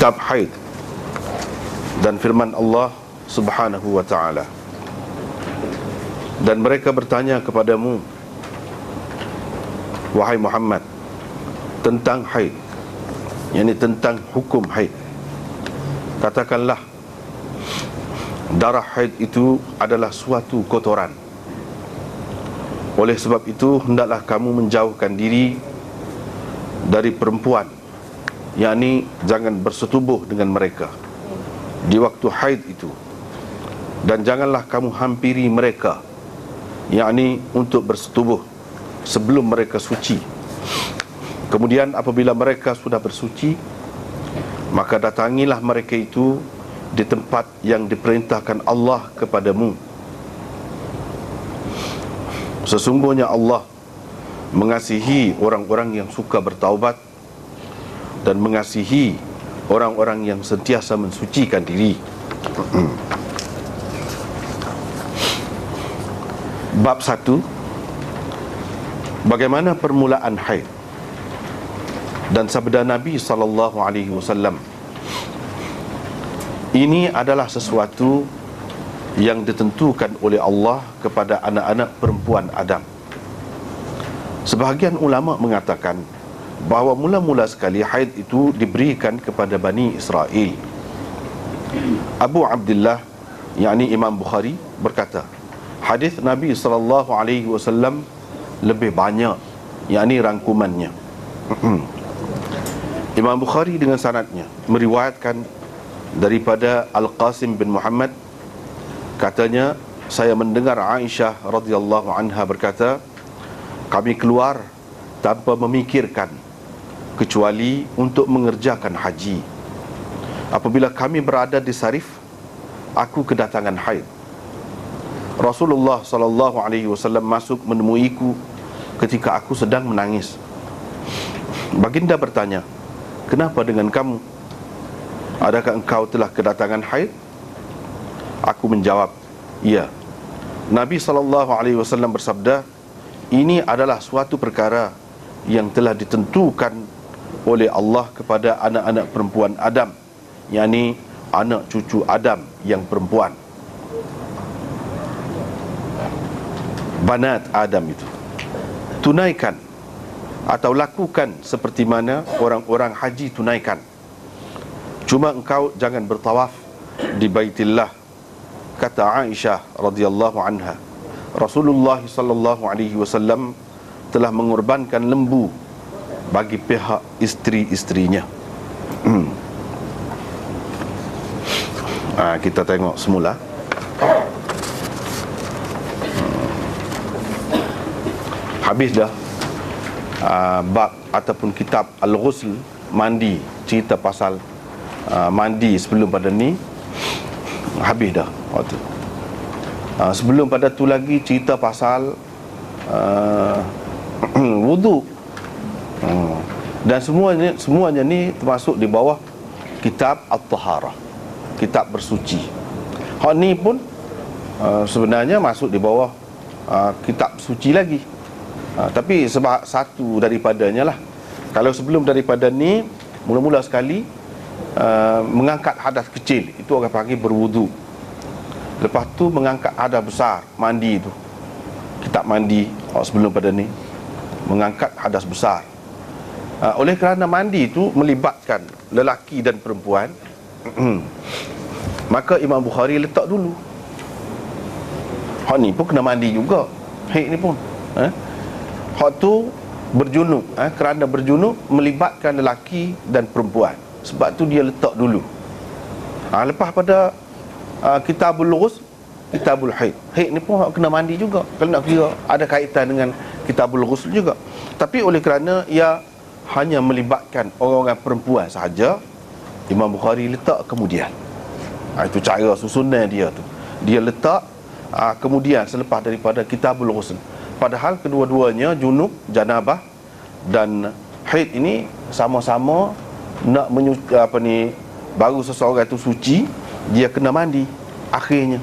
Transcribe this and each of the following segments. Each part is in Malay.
kitab haid dan firman Allah Subhanahu wa ta'ala. Dan mereka bertanya kepadamu, wahai Muhammad, tentang haid, yakni tentang hukum haid. Katakanlah, darah haid itu adalah suatu kotoran. Oleh sebab itu, hendaklah kamu menjauhkan diri dari perempuan, yakni jangan bersetubuh dengan mereka di waktu haid itu. Dan janganlah kamu hampiri mereka, yakni untuk bersetubuh sebelum mereka suci. Kemudian apabila mereka sudah bersuci, maka datangilah mereka itu di tempat yang diperintahkan Allah kepadamu. Sesungguhnya Allah mengasihi orang-orang yang suka bertaubat dan mengasihi orang-orang yang sentiasa mensucikan diri. Bab 1, bagaimana permulaan haid dan sabda Nabi SAW. Ini adalah sesuatu yang ditentukan oleh Allah kepada anak-anak perempuan Adam. Sebahagian ulama mengatakan bahawa mula-mula sekali haid itu diberikan kepada Bani Israel. Abu Abdullah, yakni Imam Bukhari, berkata, hadis Nabi SAW lebih banyak, yakni rangkumannya. Imam Bukhari dengan sanadnya meriwayatkan daripada Al-Qasim bin Muhammad, katanya, saya mendengar Aisyah radhiyallahu anha berkata, kami keluar tanpa memikirkan kecuali untuk mengerjakan haji. Apabila kami berada di Sarif, aku kedatangan haid. Rasulullah SAW masuk menemuiku ketika aku sedang menangis. Baginda bertanya, kenapa dengan kamu? Adakah engkau telah kedatangan haid? Aku menjawab, ya. Nabi SAW bersabda, ini adalah suatu perkara yang telah ditentukan oleh Allah kepada anak-anak perempuan Adam, yakni anak cucu Adam yang perempuan, banat Adam itu. Tunaikan atau lakukan seperti mana orang-orang haji tunaikan. Cuma engkau jangan bertawaf di Baitillah. Kata Aisyah radhiyallahu anha, Rasulullah SAW telah mengorbankan lembu bagi pihak isteri-isterinya. Kita tengok semula. Habis dah bab ataupun kitab Al-Ghusl, mandi, cerita pasal mandi sebelum pada ni. Habis dah waktu. Sebelum pada tu lagi cerita pasal wudu. Dan semuanya ni termasuk di bawah kitab At-Taharah, kitab bersuci. Hak ni pun sebenarnya masuk di bawah kitab suci lagi. Tapi sebab satu daripadanya lah. Kalau sebelum daripada ni, mula-mula sekali mengangkat hadas kecil, itu orang panggil berwudu. Lepas tu mengangkat hadas besar, mandi itu, kitab mandi. Sebelum pada ni mengangkat hadas besar. Oleh kerana mandi itu melibatkan lelaki dan perempuan, maka Imam Bukhari letak dulu. Hak ni pun kena mandi juga, haid ni pun. Hak tu berjunub, kerana berjunub melibatkan lelaki dan perempuan, sebab tu dia letak dulu. Lepas pada kitabul ghusl, kitabul haid. Haid ni pun kena mandi juga. Kalau nak kira ada kaitan dengan kitabul ghusl juga. Tapi oleh kerana ia hanya melibatkan orang-orang perempuan sahaja, Imam Bukhari letak kemudian. Itu cara susunan dia tu. Dia letak kemudian selepas daripada kitabul ghusl. Padahal kedua-duanya, junub, janabah dan haid ini sama-sama nak baru seseorang itu suci, dia kena mandi akhirnya.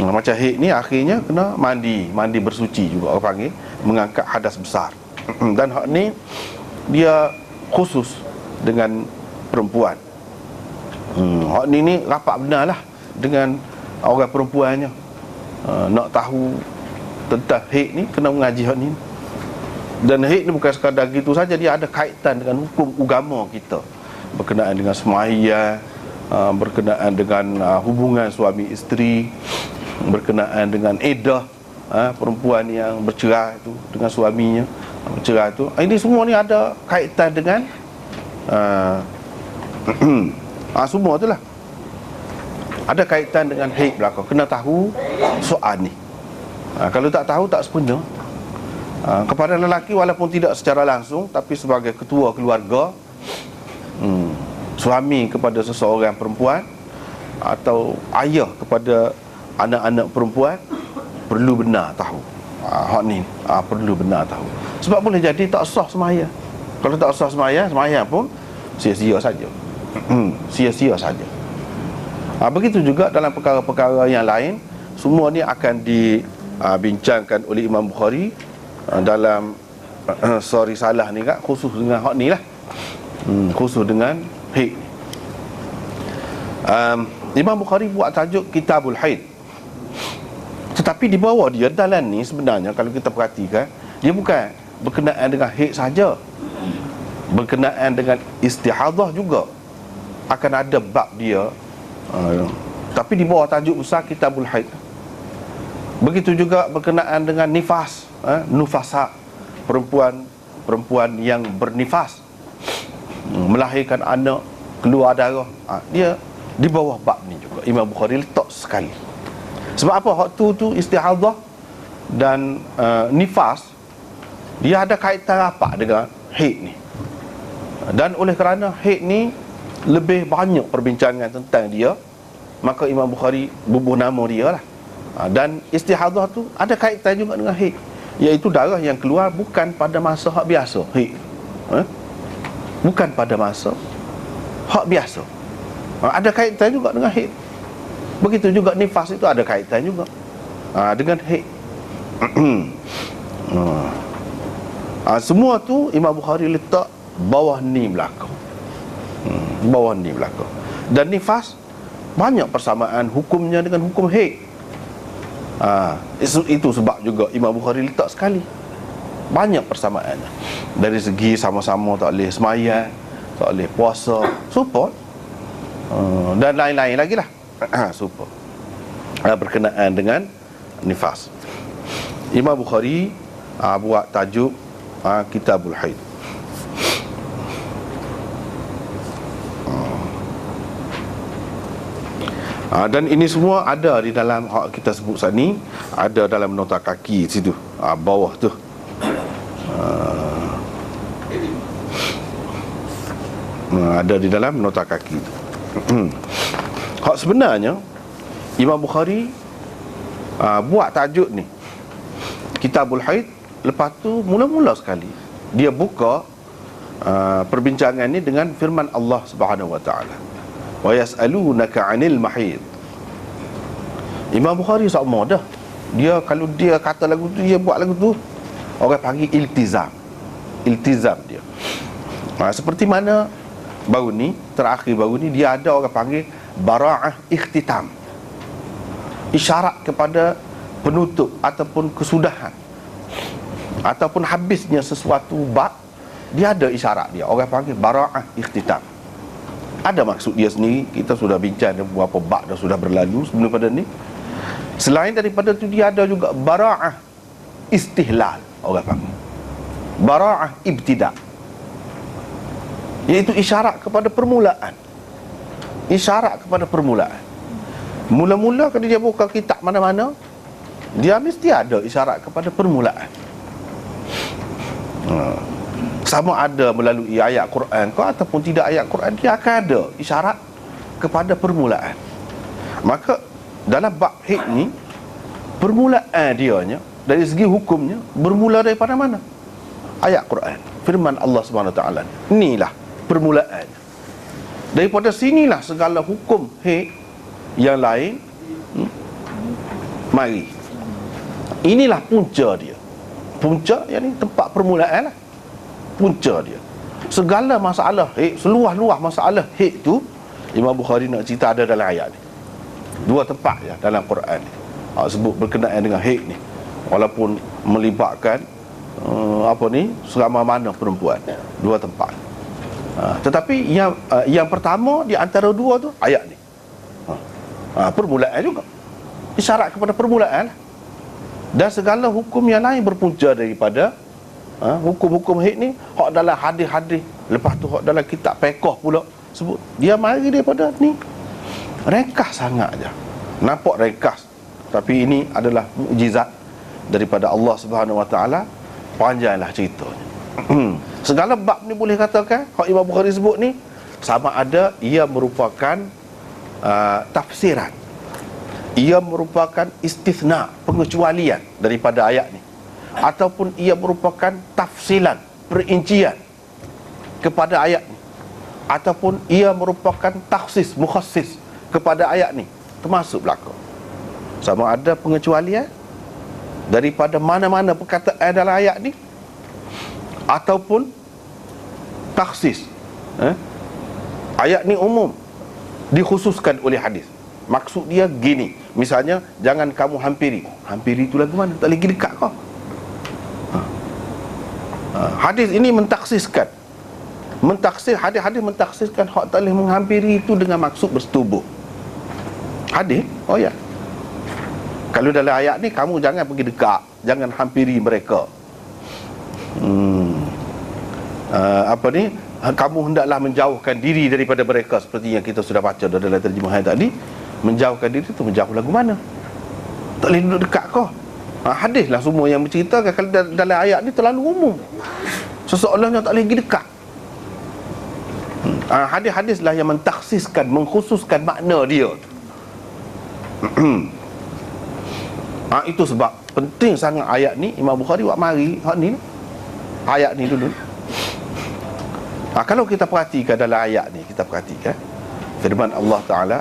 Macam haid ni akhirnya kena mandi bersuci juga, orang panggil mengangkat hadas besar. Dan hak ni dia khusus dengan perempuan. Hak ni rapat benar lah dengan orang perempuannya. Nak tahu tentang haid ni, kena mengaji hak ni. Dan haid ni bukan sekadar gitu saja, dia ada kaitan dengan hukum agama kita, berkenaan dengan sembahyang, berkenaan dengan hubungan suami isteri, berkenaan dengan iddah, perempuan yang bercerai tu dengan suaminya, bercerai tu. Ini semua ni ada kaitan dengan semua tu lah ada kaitan dengan haid belaka. Kena tahu soal ni. Kalau tak tahu, tak sempurna. Kepada lelaki walaupun tidak secara langsung, tapi sebagai ketua keluarga, suami kepada seseorang perempuan atau ayah kepada anak-anak perempuan, perlu benar tahu hak ni. Perlu benar tahu. Sebab boleh jadi tak sah sembahyang. Kalau tak sah sembahyang pun sia-sia saja. Sia-sia saja. Begitu juga dalam perkara-perkara yang lain. Semua ni akan dibincangkan oleh Imam Bukhari dalam risalah ni kan, khusus dengan hak ni lah, khusus dengan haid. Imam Bukhari buat tajuk Kitabul Haid. Tetapi di bawah dia dalam ni sebenarnya, kalau kita perhatikan, dia bukan berkenaan dengan haid saja, berkenaan dengan istihadah juga akan ada bab dia. Tapi di bawah tajuk besar Kitabul Haid. Begitu juga berkenaan dengan nifas, nufasa, perempuan yang bernifas, melahirkan anak, keluar darah. Dia di bawah bab ni juga Imam Bukhari letak sekali. Sebab apa? Waktu tu istihadah dan nifas, dia ada kaitan rapat dengan haid ni. Dan oleh kerana haid ni lebih banyak perbincangan tentang dia, maka Imam Bukhari bubuh nama dia lah. Dan istihadah tu ada kaitan juga dengan haid, iaitu darah yang keluar bukan pada masa hak biasa. Haid bukan pada masa hak biasa, ada kaitan juga dengan haid. Begitu juga nifas itu ada kaitan juga dengan haid. Semua tu Imam Bukhari letak bawah ni belakang. Bawah ni belakang. Dan nifas banyak persamaan hukumnya dengan hukum haid. Itu sebab juga Imam Bukhari letak sekali. Banyak persamaannya. Dari segi sama-sama tak boleh sembahyang, tak boleh puasa, support, dan lain-lain lagi lah. Support berkenaan dengan nifas. Imam Bukhari buat tajuk Kitabul Haid. Dan ini semua ada di dalam hak kita sebut saat ni, ada dalam nota kaki situ, bawah tu. Ada di dalam nota kaki tu. Hak sebenarnya Imam Bukhari buat tajuk ni Kitabul Haid, lepas tu mula-mula sekali dia buka perbincangan ni dengan firman Allah Subhanahu wa taala, wa yas'alunaka 'anil mahid. Imam Bukhari sama dah. Dia kalau dia kata lagu tu, dia buat lagu tu, orang panggil iltizam. Iltizam dia. Seperti mana baru ni, terakhir baru ni, dia ada orang panggil bara'ah ikhtitam, isyarat kepada penutup ataupun kesudahan ataupun habisnya sesuatu bab. Dia ada isyarat dia, orang panggil bara'ah ikhtitam. Ada maksud dia sendiri. Kita sudah bincang beberapa bab dah sudah berlalu sebelum pada ni. Selain daripada tu, dia ada juga bara'ah istihlal, orang panggil bara'ah ibtida', iaitu isyarat kepada permulaan. Isyarat kepada permulaan. Mula-mula kalau dia buka kitab mana-mana, dia mesti ada isyarat kepada permulaan. Sama ada melalui ayat Quran ke ataupun tidak ayat Quran, dia akan ada isyarat kepada permulaan. Maka dalam bab haid ni, permulaan dianya dari segi hukumnya bermula daripada mana? Ayat Quran, firman Allah Subhanahu Wa Taala. Inilah permulaan. Daripada sinilah segala hukum haid yang lain mari. Inilah punca dia. Punca, yang ni tempat permulaan lah. Punca dia. Segala masalah haid, seluah-luah masalah haid tu Imam Bukhari nak cerita ada dalam ayat ni. Dua tempat je dalam Quran ni sebut berkenaan dengan haid ni, walaupun melibatkan selama mana perempuan. Dua tempat. Tetapi yang pertama di antara dua tu ayat ni. Permulaan juga, isyarat kepada permulaan lah. Dan segala hukum yang lain berpunca daripada hukum-hukum haid ni, hak dalam hadis-hadis, lepas tu hak dalam kitab fiqh pula sebut. Dia mari daripada ni. Ringkas sangat je. Nampak ringkas, tapi ini adalah mukjizat daripada Allah Subhanahu Wa Taala. Panjanglah ceritanya. Segala bab ni boleh katakan hak Imam Bukhari sebut ni sama ada ia merupakan tafsiran, ia merupakan istithna, pengecualian daripada ayat ni, ataupun ia merupakan tafsilan, perincian kepada ayat ni, ataupun ia merupakan takhsis, mukhassis kepada ayat ni, termasuk belaka. Sama ada pengecualian daripada mana-mana perkataan dalam ayat ni, ataupun takhsis. Ayat ni umum, dikhususkan oleh hadis. Maksud dia gini, misalnya jangan kamu hampiri. Hampiri itu lagu mana? Tak lagi dekat kau. Hadis ini mentaksiskan, hadis-hadis mentaksiskan hak tak boleh menghampiri itu dengan maksud bersetubuh. Hadis, oh ya, kalau dalam ayat ni kamu jangan pergi dekat, jangan hampiri mereka. Kamu hendaklah menjauhkan diri daripada mereka, seperti yang kita sudah baca dalam terjemahan tadi. Menjauhkan diri itu menjauh lagu mana? Tak boleh duduk dekat kau. Hadis lah semua yang menceritakan. Kalau dalam ayat ni terlalu umum, seseorang tak boleh pergi dekat. Hadis-hadis lah yang mentaksiskan, mengkhususkan makna dia. Itu sebab penting sangat ayat ni. Imam Bukhari buat mari ayat ni dulu. Kalau kita perhatikan dalam ayat ni, kita perhatikan firman Allah Ta'ala,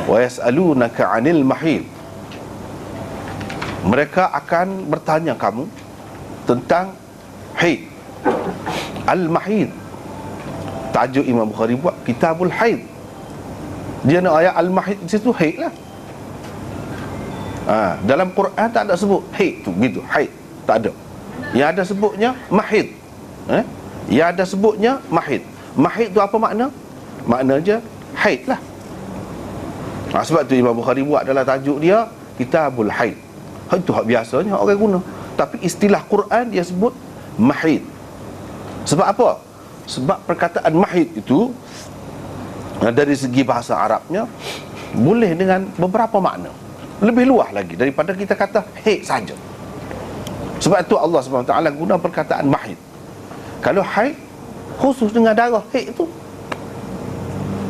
wa yas'alunaka 'anil mahid. Mereka akan bertanya kamu tentang haid. Al-mahid, tajuk Imam Bukhari buat kitabul haid. Dia nak ayat al-mahid di situ haid lah. Dalam Quran tak ada sebut haid tu gitu, haid tak ada. Yang ada sebutnya mahid. Yang ada sebutnya mahid. Mahid tu apa makna? Makna je haid lah. Sebab tu Imam Bukhari buat dalam tajuk dia kitabul haid. Itu hak biasanya orang guna, tapi istilah Quran dia sebut mahid. Sebab apa? Sebab perkataan mahid itu dari segi bahasa Arabnya boleh dengan beberapa makna, lebih luas lagi daripada kita kata haid saja. Sebab itu Allah SWT guna perkataan mahid. Kalau haid khusus dengan darah haid itu.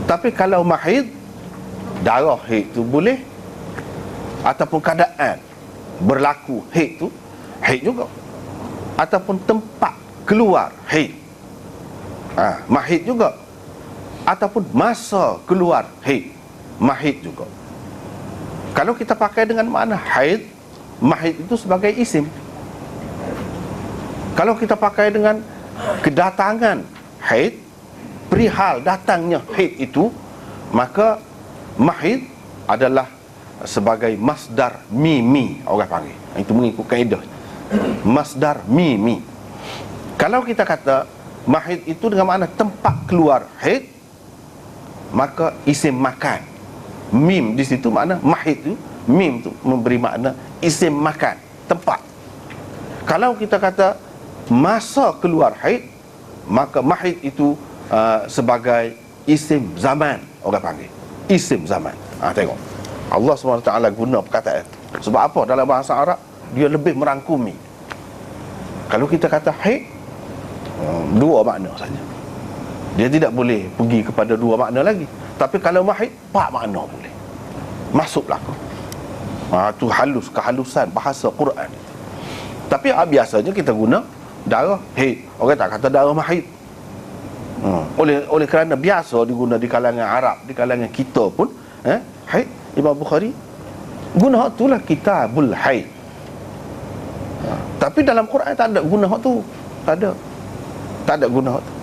Tapi kalau mahid, darah haid tu boleh, ataupun keadaan berlaku haid tu haid juga, ataupun tempat keluar haid, mahid juga, ataupun masa keluar haid, mahid juga. Kalau kita pakai dengan makna haid, mahid itu sebagai isim. Kalau kita pakai dengan kedatangan haid, perihal datangnya haid itu, maka mahid adalah sebagai masdar mimi, orang panggil. Itu mengikut kaedah masdar mimi. Kalau kita kata mahid itu dengan makna tempat keluar haid, maka isim makan. Mim di situ makna mahid itu, mim tu memberi makna isim makan, tempat. Kalau kita kata masa keluar haid, maka mahid itu sebagai isim zaman, orang panggil isim zaman. Tengok Allah SWT guna perkataan. Sebab apa? Dalam bahasa Arab dia lebih merangkumi. Kalau kita kata haid, dua makna saja, dia tidak boleh pergi kepada dua makna lagi. Tapi kalau mahid, 4 makna boleh masuk belaka. Tu halus, kehalusan bahasa Quran. Tapi biasanya kita guna darah haid. Orang tak kata darah mahid. Oleh kerana biasa diguna di kalangan Arab, di kalangan kita pun haid, Imam Bukhari guna hak tu lah kitabul haid. Tapi dalam Quran tak ada guna hak tu. Tak ada guna hak tu.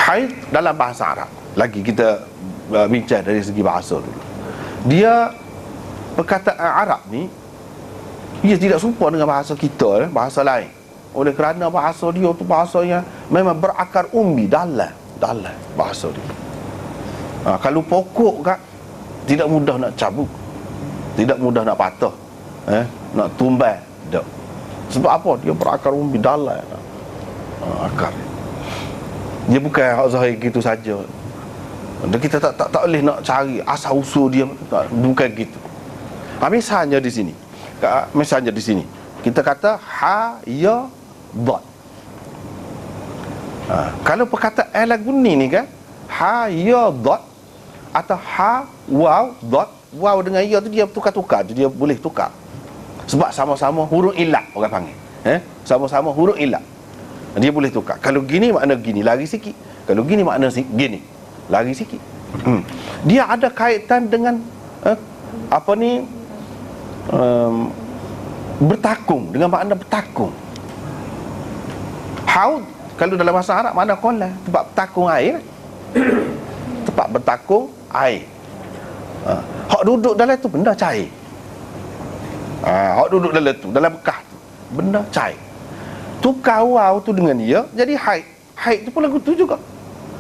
Haid dalam bahasa Arab, lagi kita bincang dari segi bahasa dulu. Dia, perkataan Arab ni, ia tidak serupa dengan bahasa kita, bahasa lain. Oleh kerana bahasa dia tu bahasa yang memang berakar umbi, dalam bahasa dia. Kalau pokok kan, tidak mudah nak cabut, tidak mudah nak patah, nak tumbal, tak. Sebab apa? Dia berakar umbi dalam, akar dia bukan hak zahir gitu saja. Kita tak boleh nak cari asal usul dia, bukan gitu. Misalnya di sini kita kata ha, ya, dot. Kalau perkataan lagu ni kan, ha, ya, dot, atau ha, waw, dot. Waw dengan ya tu dia tukar-tukar, dia boleh tukar. Sebab sama-sama huruf ilat, orang panggil. Sama-sama huruf ilat, dia boleh tukar. Kalau gini makna gini, lari sikit. Kalau gini makna gini, lari sikit. Dia ada kaitan dengan bertakung, dengan makna bertakung. Haud kalau dalam bahasa Arab makna kolam, tempat bertakung air. Tempat bertakung air. Hak duduk dalam tu benda cair. Hak duduk dalam tu, dalam bekas tu, benda cair. Tukar waw tu dengan dia jadi haid. Haid tu pun lagu tu juga,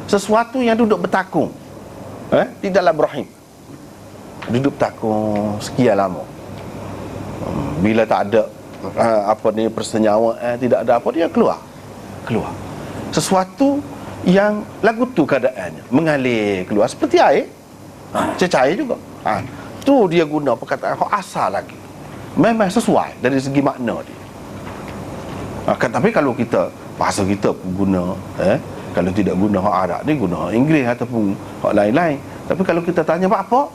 sesuatu yang duduk bertakung di dalam rahim. Duduk bertakung sekian lama. Bila tak ada persenyawaan, tidak ada apa, dia keluar. Sesuatu yang lagu tu keadaannya mengalir keluar seperti air, cecair juga. Tu dia guna perkataan asal lagi, memang sesuai dari segi makna dia. Tapi kalau kita, bahasa kita pun guna, kalau tidak guna hak Arab ni, guna hak Inggeris ataupun hak lain-lain. Tapi kalau kita tanya apa,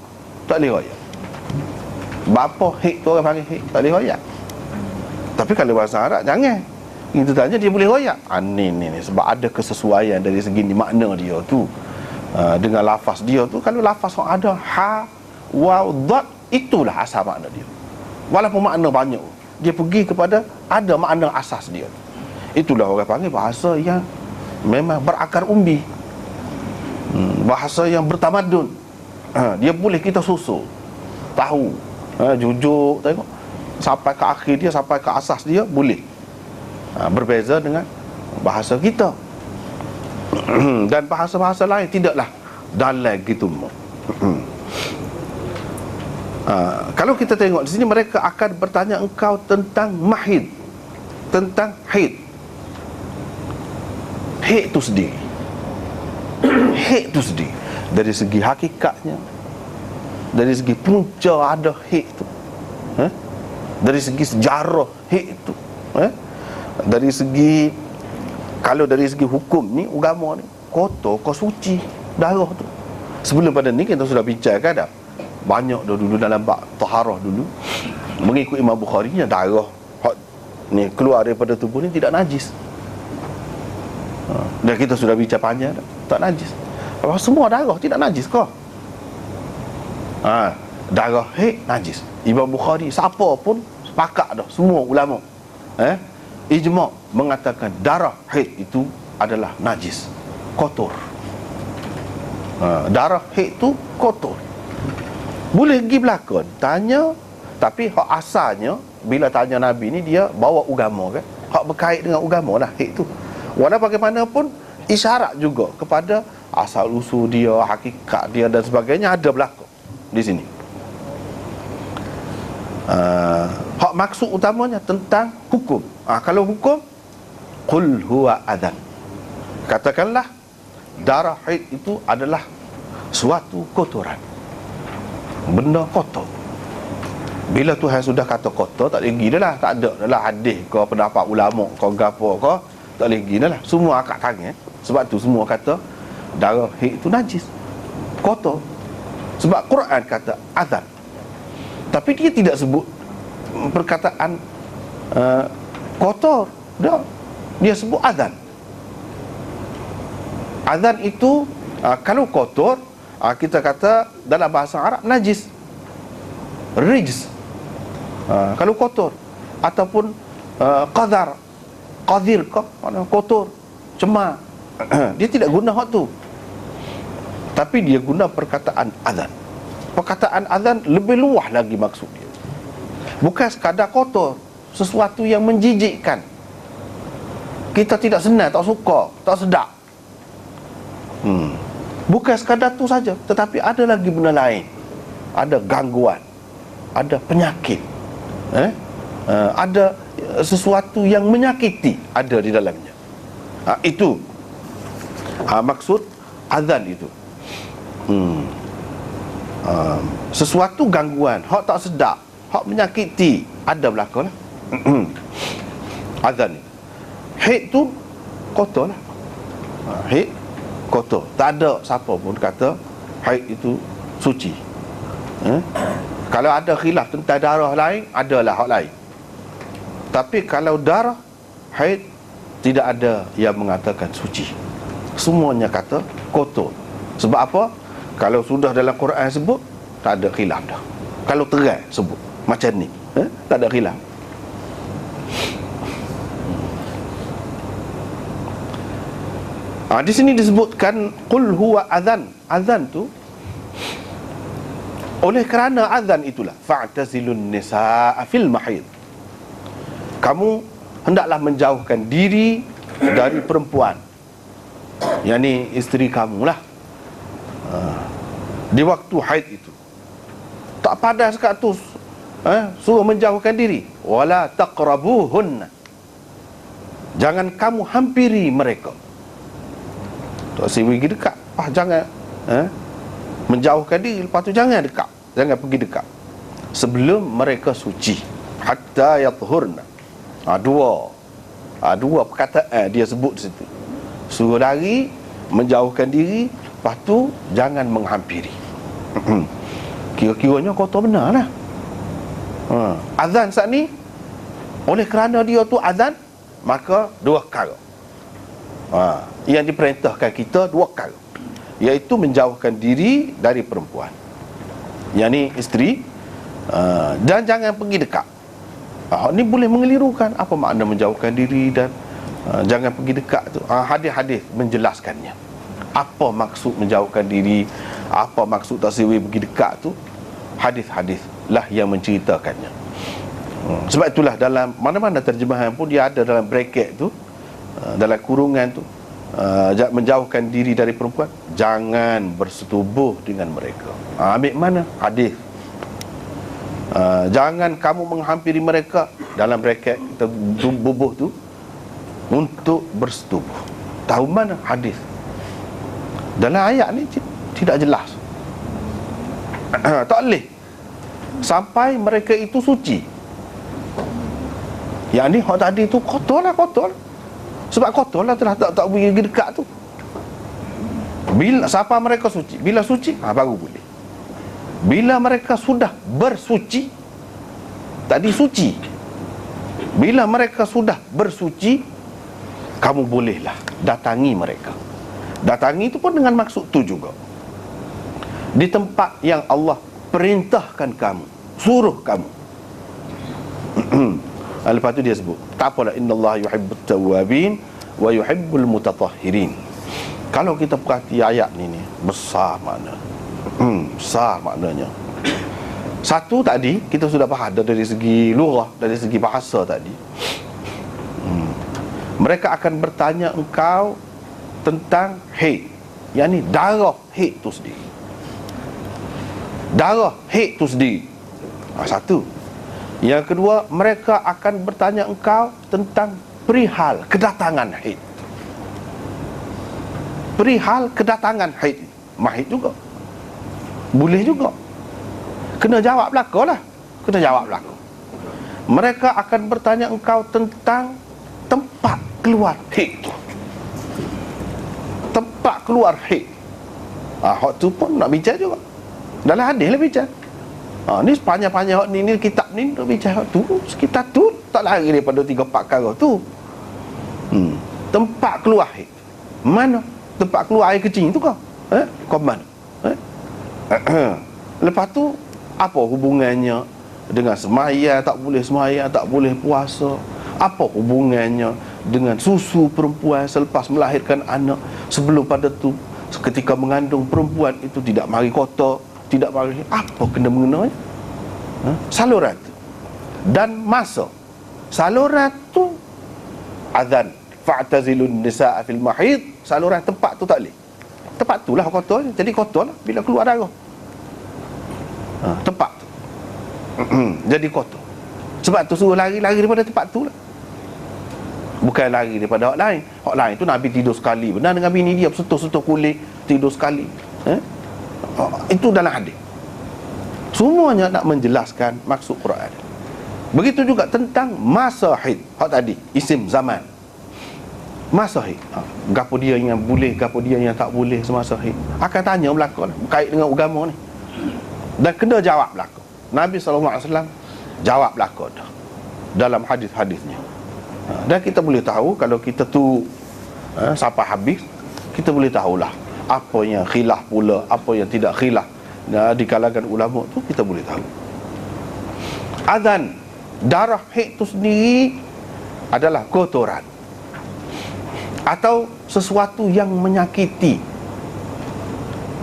tak boleh royak. Bapa hik tu orang panggil hik, tak boleh royak. Tapi kalau bahasa Arab jangan, kita tanya dia boleh royak. Ni sebab ada kesesuaian dari segi makna dia tu dengan lafaz dia tu. Kalau lafaz yang ada ha, waw, dot, itulah asal makna dia. Walaupun makna banyak, dia pergi kepada ada makna asas dia. Itulah orang panggil bahasa yang memang berakar umbi, bahasa yang bertamadun. Dia boleh kita susul, tahu, jujur, tengok sampai ke akhir dia, sampai ke asas dia, boleh. Berbeza dengan bahasa kita. Dan bahasa-bahasa lain tidaklah dalam gitu. Kalau kita tengok di sini, mereka akan bertanya engkau tentang mahid, tentang haid. Haid tu sendiri, haid tu sendiri, dari segi hakikatnya, dari segi punca ada haid tu, dari segi sejarah haid tu, dari segi, kalau dari segi hukum ni, agama ni, kotor kau suci darah tu. Sebelum pada ni kita sudah bincangkan dah banyak dulu dalam bab taharah dulu, mengikut Imam Bukhari nya darah ni keluar daripada tubuh ni tidak najis. Dan kita sudah bincang panjang dah, tak najis. Semua darah tidak najis kah? Darah haid najis. Imam Bukhari siapa pun sepakat dah, semua ulama ijma' mengatakan darah haid itu adalah najis, kotor. Darah haid itu kotor. Boleh pergi belakang tanya, tapi hak asalnya bila tanya Nabi ni, dia bawa agama kan, hak berkait dengan agama lah haid tu. Walau bagaimanapun isyarat juga kepada asal usul dia, hakikat dia dan sebagainya ada belakang di sini. Hak maksud utamanya tentang hukum. Kalau hukum, qul huwa adhan, katakanlah darah haid itu adalah suatu kotoran, benda kotor. Bila Tuhan sudah kata kotor, tak lagi dah lah, tak ada dah lah hadis ke pendapat ulama ke gapo ke, tak lagi dah lah, semua akak tangan. Sebab tu semua kata darah haid itu najis, kotor. Sebab Quran kata azan, tapi dia tidak sebut perkataan kotor, dia sebut azan. Azan itu kalau kotor, kita kata dalam bahasa Arab najis, rijs. Kalau kotor, ataupun qadir kah, kotor, cemar. Dia tidak guna hak tu, tapi dia guna perkataan azan. Perkataan azan lebih luas lagi maksud dia. Bukan sekadar kotor, sesuatu yang menjijikkan. Kita tidak senang, tak suka, tak sedap. Bukan sekadar tu saja, tetapi ada lagi benda lain. Ada gangguan, ada penyakit, ada sesuatu yang menyakiti ada di dalamnya. Itu maksud azan itu. Sesuatu gangguan, hak tak sedap, hak menyakiti ada berlaku lah. Azan ni. Haid tu kotor lah. Haid kotor. Tak ada siapa pun kata haid itu suci. Kalau ada khilaf tentang darah lain, adalah hak lain. Tapi kalau darah haid, tidak ada yang mengatakan suci. Semuanya kata kotor. Sebab apa? Kalau sudah dalam Quran sebut, tak ada khilaf dah. Kalau terang sebut macam ni, tak ada khilaf. Di sini disebutkan qul huwa azan. Azan tu, oleh kerana azan itulah fa'tazilun nisaa fil mahid. Kamu hendaklah menjauhkan diri dari perempuan, yakni isteri kamu lah, di waktu haid itu. Tak padas kat tu, suruh menjauhkan diri. Wala taqrabuhunna, jangan kamu hampiri mereka. Tak pergi dekat, jangan menjauhkan diri, lepas tu jangan dekat, jangan pergi dekat sebelum mereka suci. Hatta yathurna. Dua perkataan dia sebut di situ. Suruh lari, menjauhkan diri, lepas tu jangan menghampiri. Kira-kiranya kotor benar lah. Azan saat ni, oleh kerana dia tu azan, maka dua perkara yang diperintahkan kita, dua perkara, iaitu menjauhkan diri dari perempuan, yakni isteri, dan jangan pergi dekat. Ini boleh mengelirukan apa makna menjauhkan diri dan jangan pergi dekat tu. Hadis-hadis menjelaskannya. Apa maksud menjauhkan diri, apa maksud tak boleh pergi dekat tu, hadis-hadis lah yang menceritakannya. Sebab itulah dalam mana-mana terjemahan pun dia ada dalam bracket tu, dalam kurungan tu, menjauhkan diri dari perempuan, jangan bersetubuh dengan mereka. Ambil mana? Hadis. Jangan kamu menghampiri mereka, dalam bracket bubuh tu, untuk bersetubuh. Tahu mana? Hadis. Dalam ayat ni tidak jelas. Tak boleh sampai mereka itu suci. Yang ni hak tadi tu kotor lah. Sebab kotor lah, telah tak pergi dekat tu. Bila siapa mereka suci, bila suci, baru boleh. Bila mereka sudah bersuci, tadi suci, bila mereka sudah bersuci, kamu bolehlah datangi mereka. Datangi itu pun dengan maksud tu juga, di tempat yang Allah perintahkan kamu, suruh kamu. Lepas tu dia sebut, tak apalah, innallaha yuhibbut tawwabin wa yuhibbul mutatahhirin. Kalau kita perhati ayat ni besar makna. Besar maknanya. Satu tadi kita sudah faham dari segi lugah, dari segi bahasa tadi. Mereka akan bertanya engkau tentang haid, yakni darah haid tu sendiri. Darah haid tu sendiri. Satu. Yang kedua, mereka akan bertanya engkau tentang perihal kedatangan haid. Perihal kedatangan haid. Mahid juga, boleh juga. Kena jawab belaka lah. Kena jawab belaka. Mereka akan bertanya engkau tentang tempat keluar haid tu. Tempat keluar haid. Hak tu pun nak bincang juga. Dalam hadis lah bincang. Ni sepanjang-panjang hak ni kitab ni nak bincang hak tu. Sekitar tu tak lari daripada 3-4 perkara tu. Tempat keluar haid. Mana? Tempat keluar air kecil tu kau? Kau mana? Lepas tu apa hubungannya dengan semayang, tak boleh semayang, tak boleh puasa? Apa hubungannya dengan susu perempuan selepas melahirkan anak. Sebelum pada tu, ketika mengandung perempuan itu tidak mari kotor, tidak mari apa kena mengenai saluran tu. Dan masa saluran tu azan fa'tazilun nisaa fil mahid, saluran tempat tu tak boleh. Tempat tu lah kotor, jadi kotor lah bila keluar darah. Tempat tu jadi kotor. Sebab tu suruh lari daripada tempat tu lah. Bukan lari daripada hak lain. Hak lain tu Nabi tidur sekali, benar dengan bini dia, sentuh-sentuh kulit, tidur sekali. Itu dalam hadis. Semuanya nak menjelaskan maksud Quran. Begitu juga tentang masa haid. Hak tadi, isim zaman. Masa haid, gapo dia yang boleh, gapo dia yang tak boleh semasa haid. Akan tanya berlaku lah, berkait dengan agama ni. Dan kena jawab berlaku. Nabi SAW jawab berlaku dah dalam hadis-hadisnya. Dan kita boleh tahu, kalau kita tu sampai habis, kita boleh tahulah apa yang khilaf pula, apa yang tidak khilaf di kalangan ulama tu, kita boleh tahu. Azan, darah haid tu sendiri adalah kotoran atau sesuatu yang menyakiti.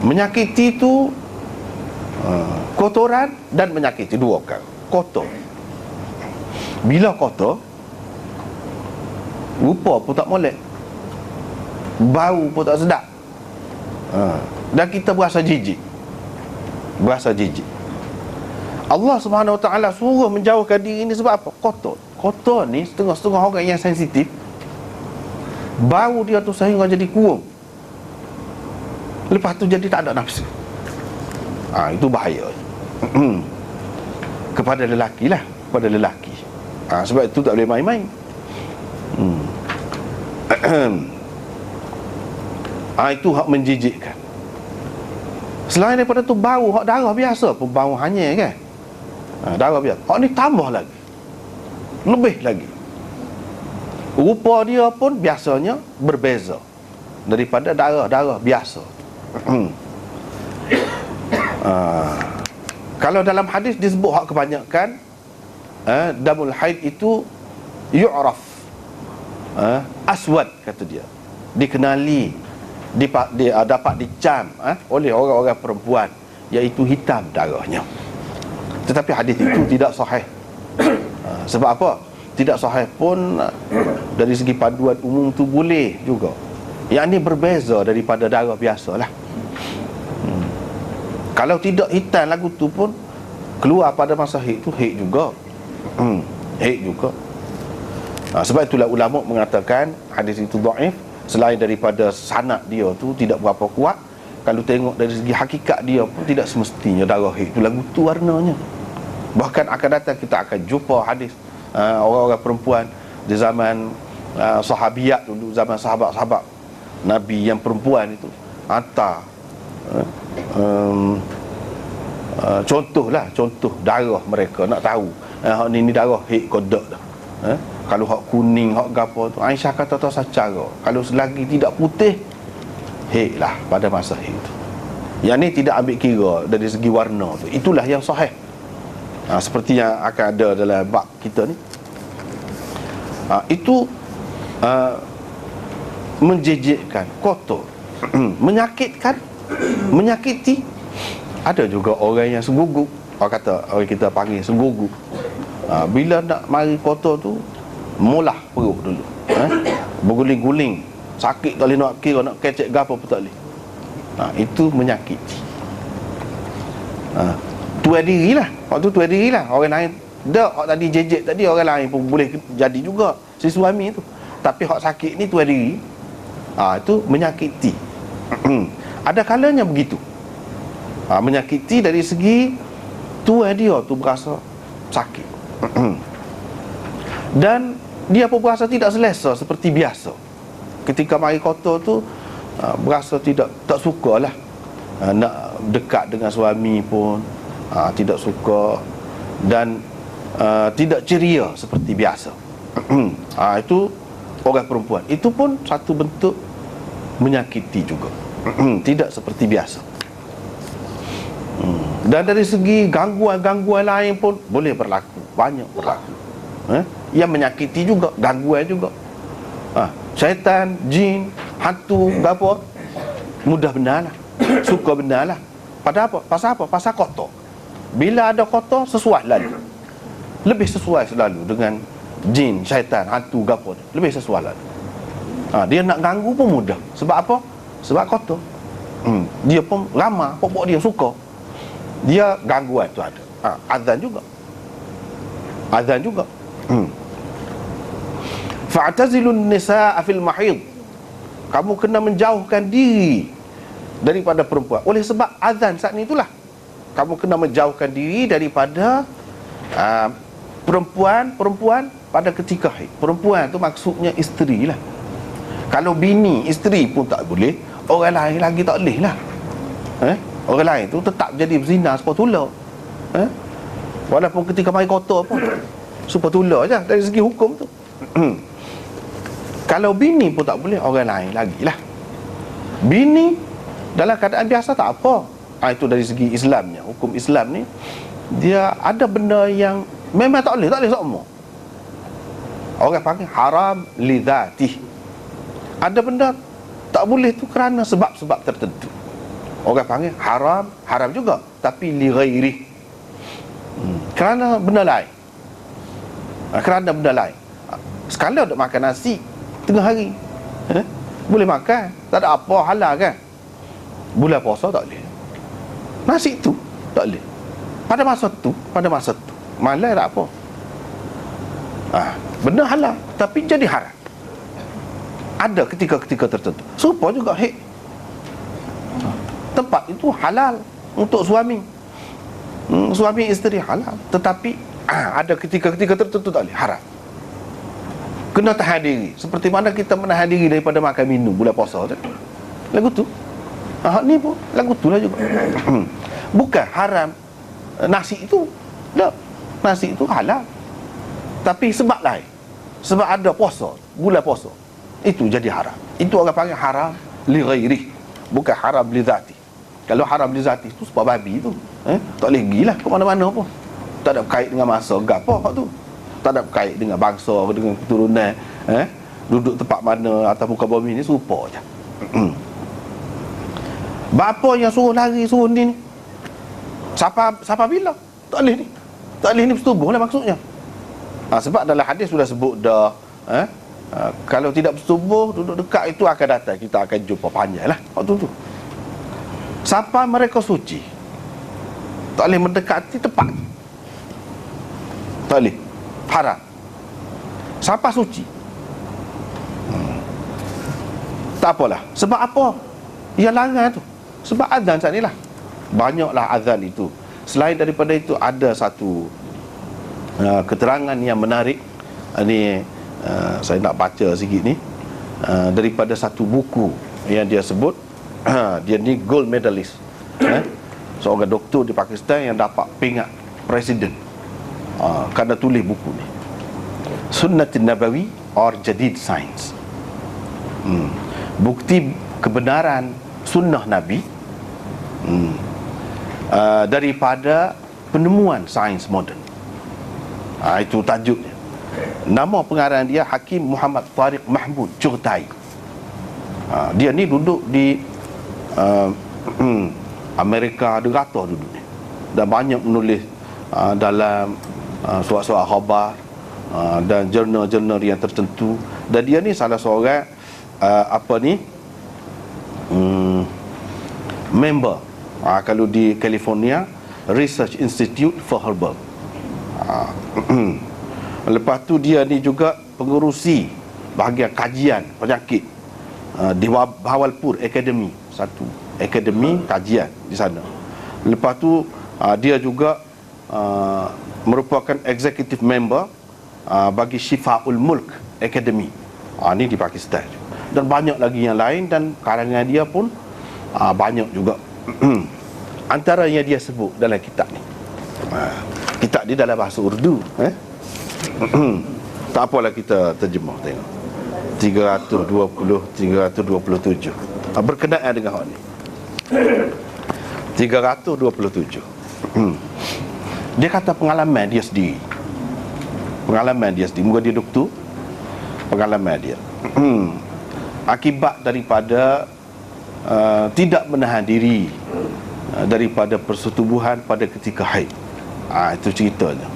Menyakiti tu kotoran dan menyakiti, dua perkara. Kotor, bila kotor, rupa pun tak molek, bau pun tak sedap, dan kita berasa jijik. Allah Subhanahu Wa Taala suruh menjauhkan diri ni sebab apa? Kotor ni setengah-setengah orang yang sensitif, bau dia tu sehingga jadi kurung, lepas tu jadi tak ada nafsu. Itu bahaya kepada lelaki lah, kepada lelaki. Sebab itu tak boleh main-main. Itu hak menjijikkan. Selain daripada tu, bau hak darah biasa pun bau hanyir kan, darah biasa. Hak ni tambah lagi, lebih lagi. Rupa dia pun biasanya berbeza daripada darah biasa. Kalau dalam hadis disebut hak kebanyakan, damul haid itu yu'raf, aswad kata dia, dikenali, dapat dicam oleh orang-orang perempuan, iaitu hitam darahnya. Tetapi hadis itu tidak sahih. Sebab apa? Tidak sahih pun dari segi panduan umum tu boleh juga. Yang ini berbeza daripada darah biasalah. Kalau tidak hitam lagu tu pun keluar pada masa haid tu, haid juga. Haid juga. Sebab itulah ulama mengatakan hadis itu dhaif, selain daripada sanad dia tu tidak berapa kuat. Kalau tengok dari segi hakikat dia pun tidak semestinya darah haid tu lagu tu warnanya. Bahkan akan datang kita akan jumpa hadis orang-orang perempuan di zaman sahabiat dulu, zaman sahabat-sahabat Nabi yang perempuan itu hantar contoh darah mereka, nak tahu hak ni darah haid kodak dah. Kalau hak kuning, hak gapo tu, Aisyah kata tu secara, kalau selagi tidak putih, haid lah pada masa haid tu. Yang ni tidak ambil kira dari segi warna tu. Itulah yang sahih. Seperti yang akan ada dalam bab kita ni. Itu menjejekkan, kotor, menyakitkan, menyakiti. Ada juga orang yang seguguk. Orang kita panggil seguguk. Bila nak mari kotor tu, mulah perut dulu, berguling-guling, sakit tak boleh nak kira, nak kecek gapo pun tak boleh. Itu menyakiti. Tuai dirilah. Waktu tuai dirilah. Orang lain dak, hak tadi jejek tadi orang lain pun boleh jadi juga, si suami tu. Tapi hak sakit ni tuai diri. Itu menyakiti. Ada kalanya begitu. Menyakiti dari segi tuai dia tu berasa sakit. Dan dia pun berasa tidak selesa seperti biasa. Ketika mari kotor tu, berasa tak suka lah, nak dekat dengan suami pun tidak suka, dan tidak ceria seperti biasa. Itu orang perempuan. Itu pun satu bentuk menyakiti juga. Tidak seperti biasa. Dan dari segi gangguan-gangguan lain pun boleh berlaku, banyak berlaku, yang menyakiti juga, gangguan juga. Syaitan, jin, hantu, apa, mudah benar lah, suka benar lah. Pada apa? Pasal apa? Pasal kotor. Bila ada kotor, sesuai lalu. Lebih sesuai selalu dengan jin, syaitan, hantu, gapo. Lebih sesuai lalu. Dia nak ganggu pun mudah. Sebab apa? Sebab kotor. Dia pun ramah, pokok dia suka. Dia gangguan tu ada. Azan juga. Azan juga. Fa'tazilun nisaa fil mahid. Kamu kena menjauhkan diri daripada perempuan. Oleh sebab azan saat ni itulah, kamu kena menjauhkan diri daripada perempuan pada ketika haid. Perempuan tu maksudnya isteri lah. Kalau bini, isteri pun tak boleh, orang lain lagi tak boleh lah. Orang lain tu tetap jadi berzina sepatutnya. Walaupun ketika main kotor pun sepatutnya je dari segi hukum tu. Kalau bini pun tak boleh, orang lain lagi lah. Bini dalam keadaan biasa tak apa. Itu dari segi Islamnya. Hukum Islam ni, dia ada benda yang memang tak boleh semua. Orang panggil haram li dzatih. Ada benda tak boleh tu kerana sebab-sebab tertentu. Orang panggil haram juga, tapi li ghairi. Kerana benda lain. Kerana benda lain. Sekali nak makan nasi tengah hari, boleh makan, tak ada apa halal kan. Bulan puasa tak boleh. Nasi tu tak boleh. Pada masa tu malam tak apa. Benda halal tapi jadi haram. Ada ketika-ketika tertentu. Serupa juga haid. Tempat itu halal untuk suami. Suami isteri halal, tetapi ada ketika-ketika tertentu tak boleh, haram. Kena tahan diri. Seperti mana kita menahan diri daripada makan minum bulan puasa tu. Lagu tu. Ni pun lagu tu lah juga. Bukan haram nasi itu. Tak. Nasi itu halal. Tapi sebab lain. Sebab ada puasa, bulan puasa. Itu jadi haram. Itu orang panggil haram li ghairi. Bukan haram li zati. Kalau haram li zati itu sebab babi tu. Tak boleh pergi lah ke mana-mana pun. Tak ada berkait dengan masa gapo tu. Tak ada berkait dengan bangsa, dengan keturunan, duduk tempat mana atas muka bumi ni serupa je. Bapa yang suruh lari, suruh ni siapa bila? Tak boleh ni. Tak boleh ni bersetubuh lah maksudnya. Sebab dalam hadis sudah sebut dah, kalau tidak bersetubuh, duduk dekat itu akan datang, kita akan jumpa panjang lah waktu tu. Siapa mereka suci, tak boleh mendekati tempat, tak boleh, haram. Siapa suci, tak apalah. Sebab apa ia larang tu? Sebab azan saat ni lah. Banyaklah azan itu. Selain daripada itu, ada satu keterangan yang menarik. Ini saya nak baca sikit ni, daripada satu buku yang dia sebut. Dia ni gold medalist, seorang doktor di Pakistan yang dapat pingat presiden kerana tulis buku ni, Sunnatin Nabawi or Jadid Science. Bukti kebenaran sunnah Nabi daripada penemuan sains moden. Itu tajuknya. Nama pengarang dia Hakim Muhammad Tariq Mahmud Chughtai. Dia ni duduk di Amerika, dia rata duduk ni, dan banyak menulis dalam surat-surat khabar dan jurnal-jurnal yang tertentu. Dan dia ni salah seorang member kalau di California Research Institute for Herbal. Lepas tu dia ni juga pengurusi bahagian kajian penyakit di Bahawalpur Academy, satu akademi kajian di sana. Lepas tu dia juga merupakan executive member bagi Shifaul Mulk Academy, ni di Pakistan. Dan banyak lagi yang lain, dan karangan dia pun banyak juga. Antara yang dia sebut dalam kitab ni, kitab ni dalam bahasa Urdu, tak apalah kita terjemah tengok. 327 berkenaan dengan hal ni. 327. Dia kata pengalaman dia sendiri. Muka dia doktor, pengalaman dia. Akibat daripada tidak menahan diri daripada persetubuhan pada ketika haid. Itu ceritanya.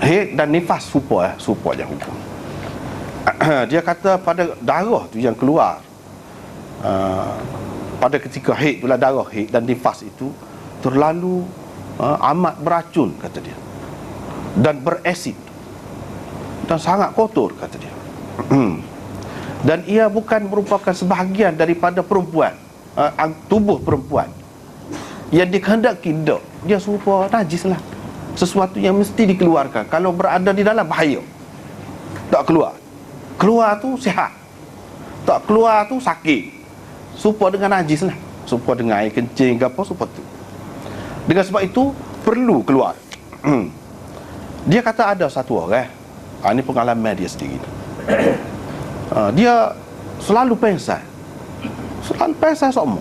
Haid dan nifas serupa je hukum. Dia kata pada darah tu yang keluar pada ketika haid, itulah darah haid dan nifas itu terlalu amat beracun, kata dia, dan berasid dan sangat kotor, kata dia. Dan ia bukan merupakan sebahagian daripada perempuan, tubuh perempuan yang dikehendaki. Dia serupa najis lah, sesuatu yang mesti dikeluarkan. Kalau berada di dalam, bahaya. Tak keluar, keluar tu sihat, tak keluar tu sakit. Serupa dengan najis lah, serupa dengan air kencing ke apa, serupa tu. Dengan sebab itu perlu keluar. Dia kata ada satu orang, ini pengalaman dia sendiri. Dia selalu pengsan, sama.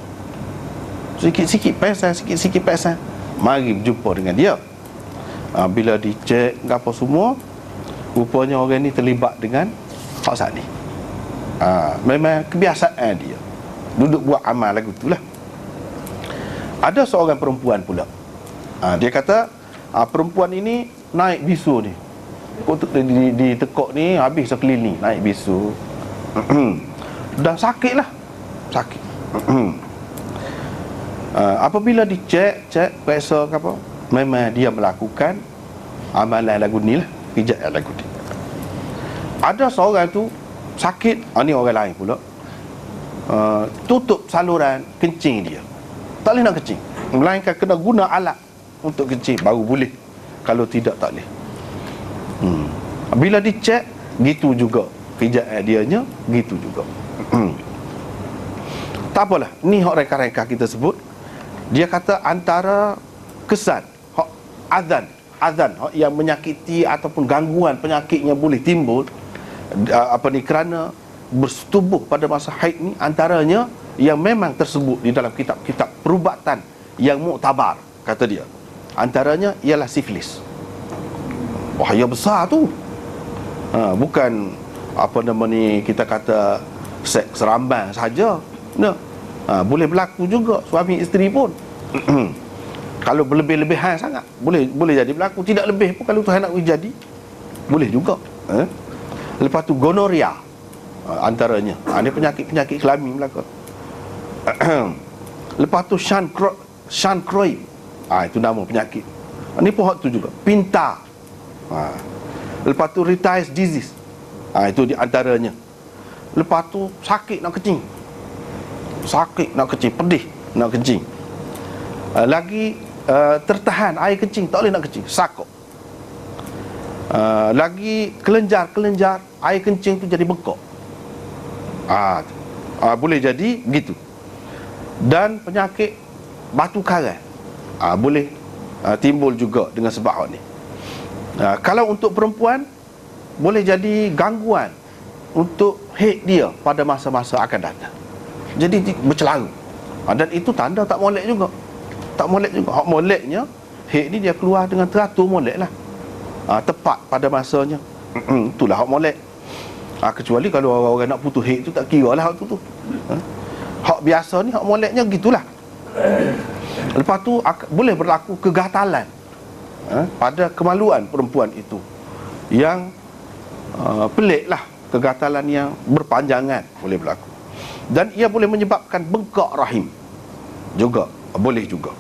Sikit-sikit pengsan. Mari berjumpa dengan dia. Bila dicek apa semua, rupanya orang ni terlibat dengan hak sani. Memang kebiasaan dia duduk buat amal lagu tu lah. Ada seorang perempuan pula. Dia kata perempuan ini naik bisu ni, di tekuk ni habis sekeliling naik bisu. Dan sakit. Apabila dicek periksa ke apa, memang dia melakukan amalan lagu ni lah, pijat lagu ni. Ada seorang tu sakit, ni orang lain pula, tutup saluran kencing dia, tak boleh nak kencing, melainkan kena guna alat untuk kencing baru boleh, kalau tidak tak boleh. Bila dicek, gitu juga pijat dianya, gitu juga. Tak apalah, ni hak reka-reka kita sebut. Dia kata antara kesan hak azan hak yang menyakiti ataupun gangguan penyakit yang boleh timbul kerana bersetubuh pada masa haid ni, antaranya yang memang tersebut di dalam kitab-kitab perubatan yang muktabar, kata dia, antaranya ialah sifilis. Bahaya besar tu. Bukan kita kata seks serambang saja. Boleh berlaku juga suami isteri pun. Kalau berlebih-lebihan sangat, boleh jadi berlaku. Tidak lebih pun, kalau Tuhan nak jadi, boleh juga. Lepas tu gonoria, antaranya. Ini penyakit-penyakit kelamin belaka. Lepas tu Schancroid, itu nama penyakit. Ini pun hak tu juga. Pinta. Lepas tu Retice disease, itu di antaranya. Lepas tu sakit nak kencing, pedih nak kencing. Lagi tertahan air kencing, tak boleh nak kencing, sakok. Lagi kelenjar air kencing tu jadi bengkok. Boleh jadi begitu. Dan penyakit batu karang boleh timbul juga dengan sebab ni. Kalau untuk perempuan, boleh jadi gangguan untuk haid dia pada masa-masa akan datang. Jadi bercelaru. Dan itu tanda tak molek juga. Hak moleknya, haid ni dia keluar dengan teratur molek lah. Tepat pada masanya. Itulah hak molek. Kecuali kalau orang-orang nak putus haid tu, tak kira lah hak tu. Hak biasa ni, hak moleknya gitulah. Lepas tu boleh berlaku kegatalan pada kemaluan perempuan itu, yang pelik lah, kegatalan yang berpanjangan boleh berlaku. Dan ia boleh menyebabkan bengkak rahim juga, boleh juga.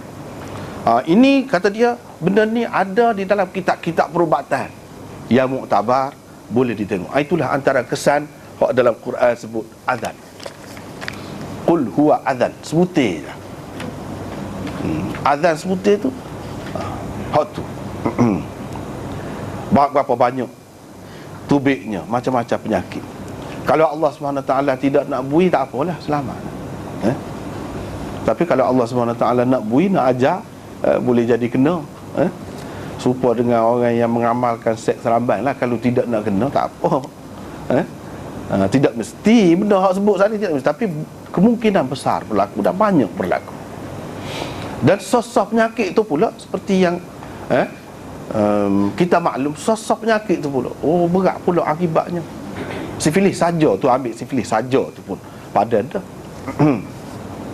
Ini kata dia, benda ni ada di dalam kitab-kitab perubatan yang muktabar, boleh ditengok. Itulah antara kesan hak dalam Quran sebut azan. Qul huwa azan, sebutir je. Azan sebutir tu, hak tu. Berapa banyak tubiknya, macam-macam penyakit. Kalau Allah SWT tidak nak bui, tak apalah, selamat. Tapi kalau Allah SWT nak bui, nak ajar, boleh jadi kena. Serupa dengan orang yang mengamalkan seks serambang lah. Kalau tidak nak kena, tak apa. Tidak mesti benda hak sebut tadi, tidak mesti, tapi kemungkinan besar berlaku dan banyak berlaku. Dan sosok penyakit itu pula seperti yang kita maklum, sosok penyakit itu pula berat pula akibatnya. Sifilis saja tu, ambil sifilis saja tu pun padan dah.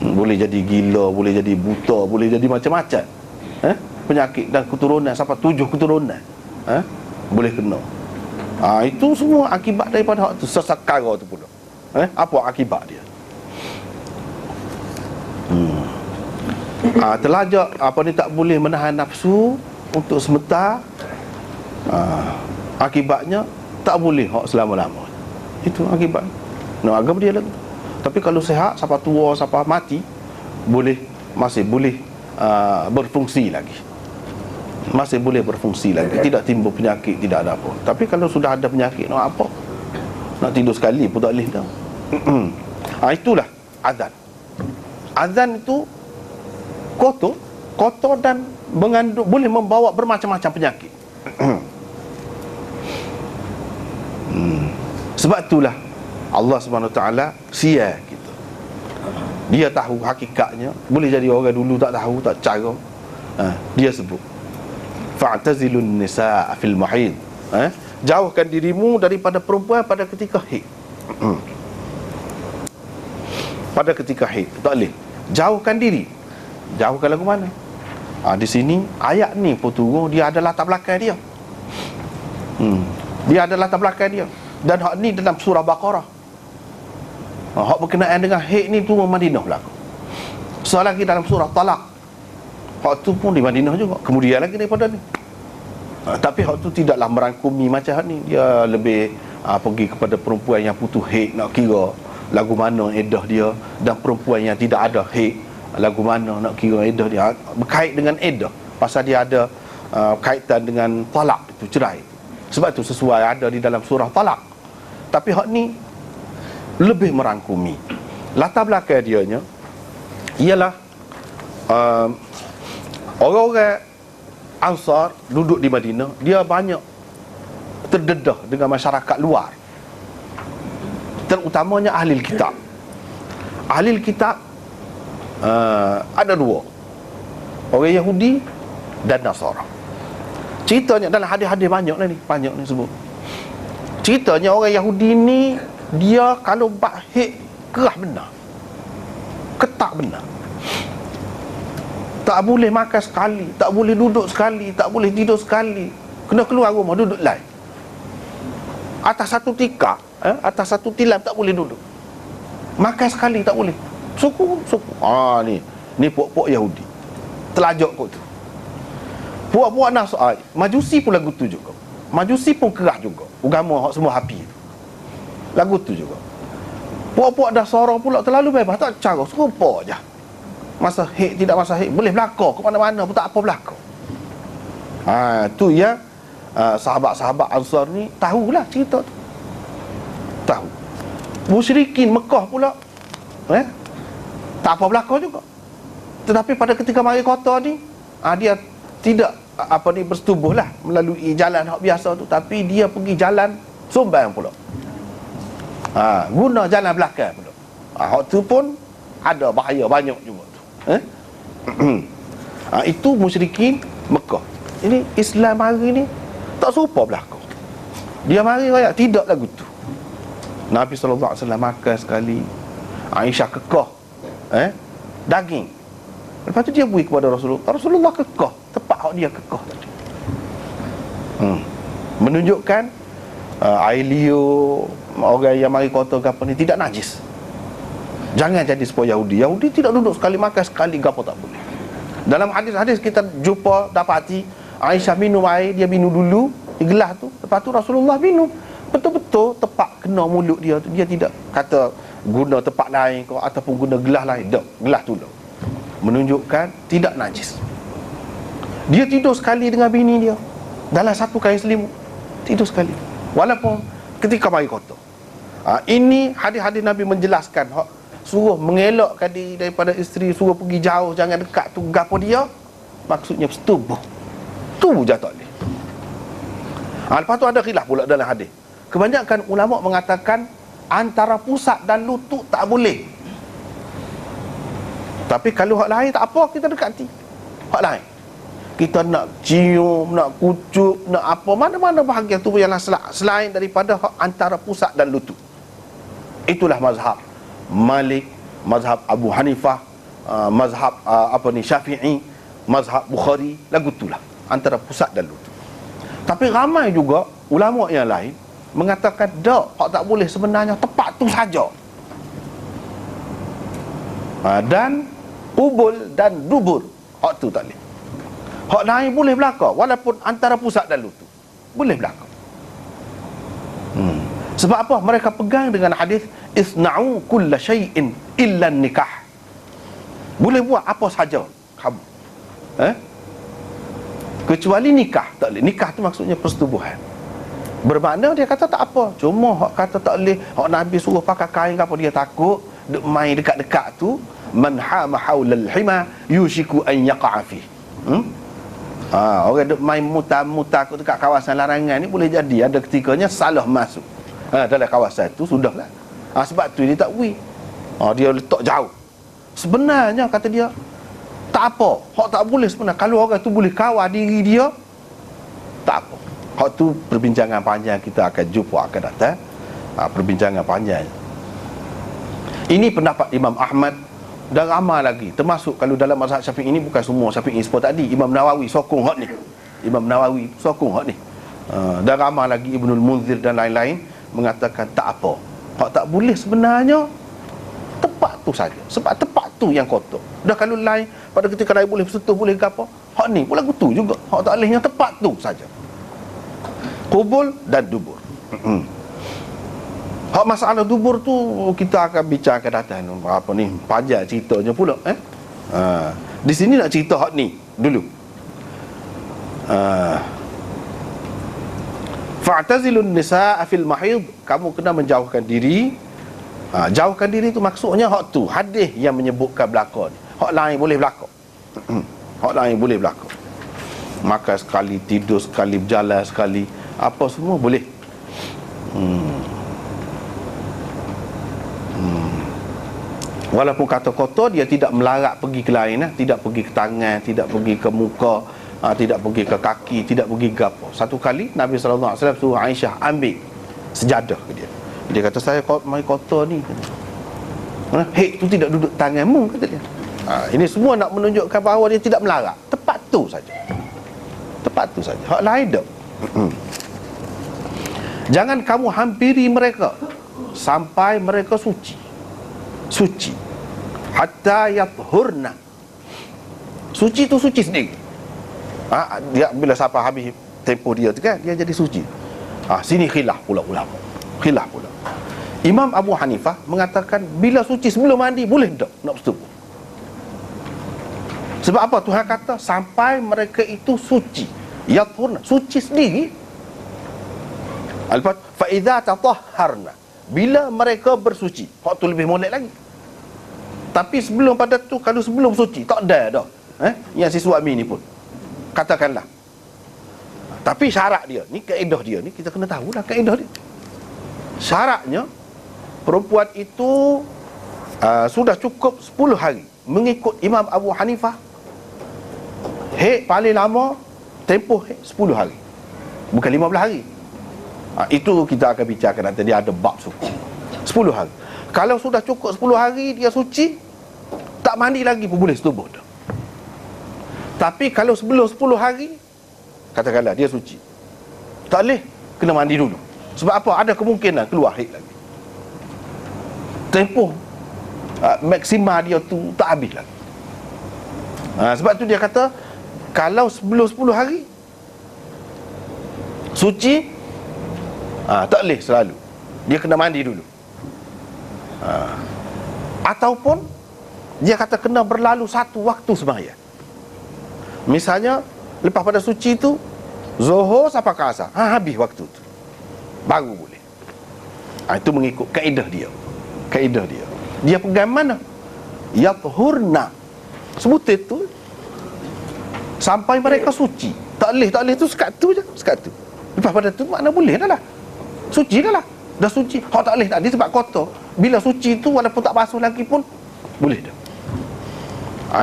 Boleh jadi gila, boleh jadi buta, boleh jadi macam-macam. Penyakit dan keturunan sampai 7 keturunan boleh kena. Itu semua akibat daripada hak tu, sesakara tu pula. Apa akibat dia? Terlajak apa ni, tak boleh menahan nafsu untuk sementara. Akibatnya tak boleh hak selama-lama. Itu akibat. Agama dia lagi. Tapi kalau sihat sampai tua, sampai mati, masih boleh berfungsi lagi. Masih boleh berfungsi lagi. Tidak timbul penyakit, tidak ada apa. Tapi kalau sudah ada penyakit, nak apa? Nak tidur sekali pun tak boleh dah. Itulah azan. Azan itu kotor dan mengandung, boleh membawa bermacam-macam penyakit. Sebab itulah Allah Subhanahu Wa Taala siar kita. Dia tahu hakikatnya. Boleh jadi orang dulu tak tahu, tak cara. Dia sebut fa'tazilun nisaa fil mahid. Jauhkan dirimu daripada perempuan pada ketika haid. Pada ketika haid tak boleh. Jauhkan diri. Jauhkan lagu mana? Di sini ayat ni pun turun, dia ada latar belakang dia. Dia ada latar belakang dia. Dan hak ni dalam surah Baqarah. Hak berkenaan dengan haid ni turun Madinah berlaku. Soal lagi dalam surah Talaq. Hak tu pun di Madinah juga. Kemudian lagi daripada ni. Tapi hak tu tidaklah merangkumi macam hak ni. Dia lebih pergi kepada perempuan yang putus haid, nak kira lagu mana iddah dia. Dan perempuan yang tidak ada haid, lagu mana nak kira iddah dia. Berkait dengan iddah. Pasal dia ada kaitan dengan talak, itu cerai. Sebab tu sesuai ada di dalam surah Talaq. Tapi hak ni lebih merangkumi. Latar belakang dianya ialah orang-orang Ansar duduk di Madinah, dia banyak terdedah dengan masyarakat luar, terutamanya ahli kitab. Ahli kitab ada dua, orang Yahudi dan Nasara. Ceritanya dalam hadis-hadis banyak ni sebut. Ceritanya orang Yahudi ni, dia kalau bahid kerah benar, ketak benar. Tak boleh makan sekali, tak boleh duduk sekali, tak boleh tidur sekali. Kena keluar rumah, duduk lain. Atas satu tikar, atas satu tilam tak boleh duduk. Makan sekali tak boleh. Suku. Ni puak-puak Yahudi. Telajak kot tu. Puak-puak Nasrani, Majusi pun lagu tu juga. Majusi pun kerah juga. Agama hak semua hapi tu. Lagu tu juga. Puak-puak Nasara pula terlalu bebas, tak cara, serupa je. Masa haid, tidak masa haid, boleh berlaku ke mana-mana pun tak apa berlaku. Tu yang sahabat-sahabat Ansar ni tahulah cerita tu. Tahu. Musyrikin Mekah pula tak apa berlaku juga. Tetapi pada ketika mari kota ni, dia tidak bersetubuh lah melalui jalan hak biasa tu, tapi dia pergi jalan Sumbang pula. Guna jalan belakang pula. Hak tu pun ada bahaya banyak juga tu. Itu musyrikin Mekah. Ini Islam hari ni tak serupa berlaku. Dia mari raya tidak lagu tu. Nabi SAW makan sekali, Aisyah kekeh daging. Lepas tu dia beri kepada Rasulullah. Rasulullah kekeh, tepat hak dia kekeh tadi. Menunjukkan air liur orang yang mari kota gapo ni tidak najis. Jangan jadi seperti Yahudi. Yahudi tidak duduk sekali, makan sekali, gapo tak boleh. Dalam hadis-hadis kita jumpa, dapati Aisyah minum air, dia minum dulu di gelas tu. Lepas tu Rasulullah minum. Betul-betul tepat kena mulut dia tu. Dia tidak kata guna tempat lain ke, ataupun guna gelas lain. Tak, gelas tu lah. Menunjukkan tidak najis. Dia tidur sekali dengan bini dia dalam satu kain selimut. Tidur sekali. Walaupun ketika mari kota. Ini hadis-hadis Nabi menjelaskan suruh mengelakkan diri daripada isteri, suruh pergi jauh, jangan dekat tu, gapo dia, maksudnya setubuh. Tu je tak boleh. Lepas tu ada khilaf pula dalam hadis. Kebanyakan ulama mengatakan antara pusat dan lutut tak boleh. Tapi kalau hak lain tak apa, kita dekati hak lain. kita nak cium, nak kucup, nak apa, mana-mana bahagian tubuh yang selain daripada antara pusat dan lutut. Itulah mazhab Malik, mazhab Abu Hanifah, mazhab Syafi'i, mazhab Bukhari, lagu itulah antara pusat dan lutut. Tapi ramai juga ulama yang lain mengatakan tak boleh, sebenarnya tepat tu saja. Dan ubul dan dubur, hak tu tak boleh. Hak lain boleh berlaku, walaupun antara pusat dan lutut boleh berlaku. Sebab apa? Mereka pegang dengan hadis isna'u kulla syai'in illa nikah. Boleh buat apa saja kamu, kecuali nikah tak boleh. Nikah tu maksudnya persetubuhan. Bermakna dia kata tak apa, cuma hak kata tak boleh, hak Nabi suruh pakai kain apa, dia takut duk main dekat-dekat tu, man hama haulal hima yushiku an yaqa'a fi. Orang duk main mutar-mutar dekat kawasan larangan ni, boleh jadi ada ketikanya salah masuk dalam kawasan tu, sudahlah. Sebab tu dia tak dia letak jauh. Sebenarnya kata dia tak apa, hak tak boleh sebenarnya. Kalau orang tu boleh kawal diri dia, tak apa. Hak tu perbincangan panjang, kita akan jumpa akan datang, perbincangan panjang. Ini pendapat Imam Ahmad dan ramai lagi, termasuk kalau dalam mazhab Syafi'i ini, bukan semua Syafi'i seperti tadi, Imam Nawawi sokong hak ni. Imam Nawawi sokong hak ni. Dan ramai lagi Ibnul Munzir dan lain-lain mengatakan tak apa, hak tak boleh sebenarnya tepat tu saja. Sebab tepat tu yang kotor. Dah kalau lain pada ketika lain boleh bersentuh, boleh ke apa, hak ni pula gitu juga. Hak tak boleh yang tepat tu saja. Qubul dan dubur. Hak masalah dubur tu kita akan bicarakan datang, apa ni, panjang ceritanya pula. Di sini nak cerita hak ni dulu. Fa'tazilun nisaa fil mahid, kamu kena menjauhkan diri. Jauhkan diri tu maksudnya hak tu hadis yang menyebutkan berlaku ni. Hak lain boleh berlaku. Hak lain boleh berlaku. Makan sekali, tidur sekali, berjalan sekali, apa semua boleh. Walaupun kata kotor, dia tidak melarat pergi ke lain, tidak pergi ke tangan, tidak pergi ke muka, tidak pergi ke kaki, tidak pergi ke apa. Satu kali Nabi SAW suruh Aisyah ambil sejadah ke dia. Dia kata, saya mai kotor ni. Hei, tu tidak duduk tanganmu, kata dia. Ini semua nak menunjukkan bahawa dia tidak melarat. Tepat tu saja. Tepat tu saja. Hak lain tak. Jangan kamu hampiri mereka sampai mereka suci. Suci. Hatta yathurna. Suci tu suci sendiri. Dia bila siapa habis tempoh dia tu kan, dia jadi suci. Sini khilaf pula ulama. Khilaf pula. Imam Abu Hanifah mengatakan bila suci sebelum mandi boleh tak nak bersetubuh. Sebab apa? Tuhan kata sampai mereka itu suci. Yathurna, suci sendiri. Al-Fat fa idza tatahharna, bila mereka bersuci. Hak tu lebih molek lagi. Tapi sebelum pada tu, kalau sebelum suci tak ada dah. Yang si suami ni pun katakanlah. Tapi syarat dia, ni kaedah dia ni, kita kena tahulah kaedah dia. Syaratnya perempuan itu sudah cukup 10 hari mengikut Imam Abu Hanifah. Paling lama tempoh 10 hari, bukan 15 hari. Itu kita akan bicarakan nanti, dia ada bab suku 10 hari. Kalau sudah cukup 10 hari dia suci, tak mandi lagi pun boleh setubuh dah. Tapi kalau sebelum 10 hari, katakanlah dia suci, tak boleh, kena mandi dulu. Sebab apa? Ada kemungkinan keluar haid lagi. Tempoh maksima dia tu tak habis lagi. Sebab tu dia kata kalau sebelum 10 hari suci, tak boleh selalu, dia kena mandi dulu. Ataupun dia kata kena berlalu satu waktu sembahyang. Misalnya lepas pada suci tu Zuhur sampai ke asar, habis waktu tu baru boleh. Itu mengikut kaedah dia. Kaedah dia, dia pegang mana? Yathurna, sebutir tu sampai mereka suci. Tak boleh tu sekat tu je, sekat tu. Lepas pada tu makna boleh dah lah, suci dah lah, dah suci. Tak boleh tadi sebab kotor. Bila suci tu walaupun tak basuh lagi pun boleh dah.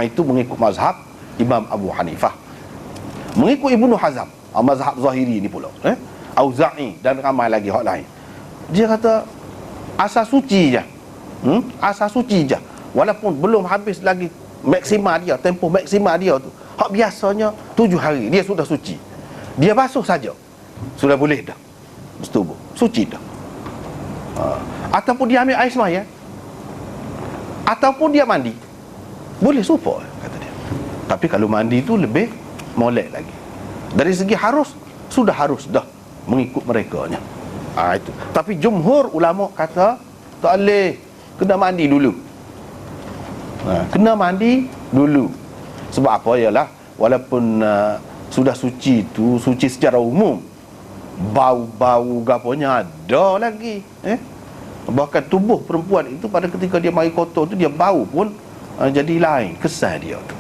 Itu mengikut mazhab Imam Abu Hanifah. Mengikut Ibnu Hazm, mazhab Zahiri ni pula, Auza'i dan ramai lagi hak lain. Dia kata asas suci je. Asas suci je. Walaupun belum habis lagi maksima dia, tempoh maksima dia tu. Hak biasanya 7 hari dia sudah suci. Dia basuh saja sudah boleh dah bersetubuh, suci dah. Ataupun dia ambil air sembahyang, ataupun dia mandi, boleh serupa, kata dia. Tapi kalau mandi tu lebih molek lagi. Dari segi harus, sudah harus dah mengikut merekanya. Itu. Tapi jumhur ulama kata tak boleh, kena mandi dulu. Kena mandi dulu. Sebab apa? Ialah walaupun sudah suci tu, suci secara umum, bau-bau gaponya ada lagi. Bahkan tubuh perempuan itu pada ketika dia mari kotor tu, dia bau pun jadi lain kesan dia tu.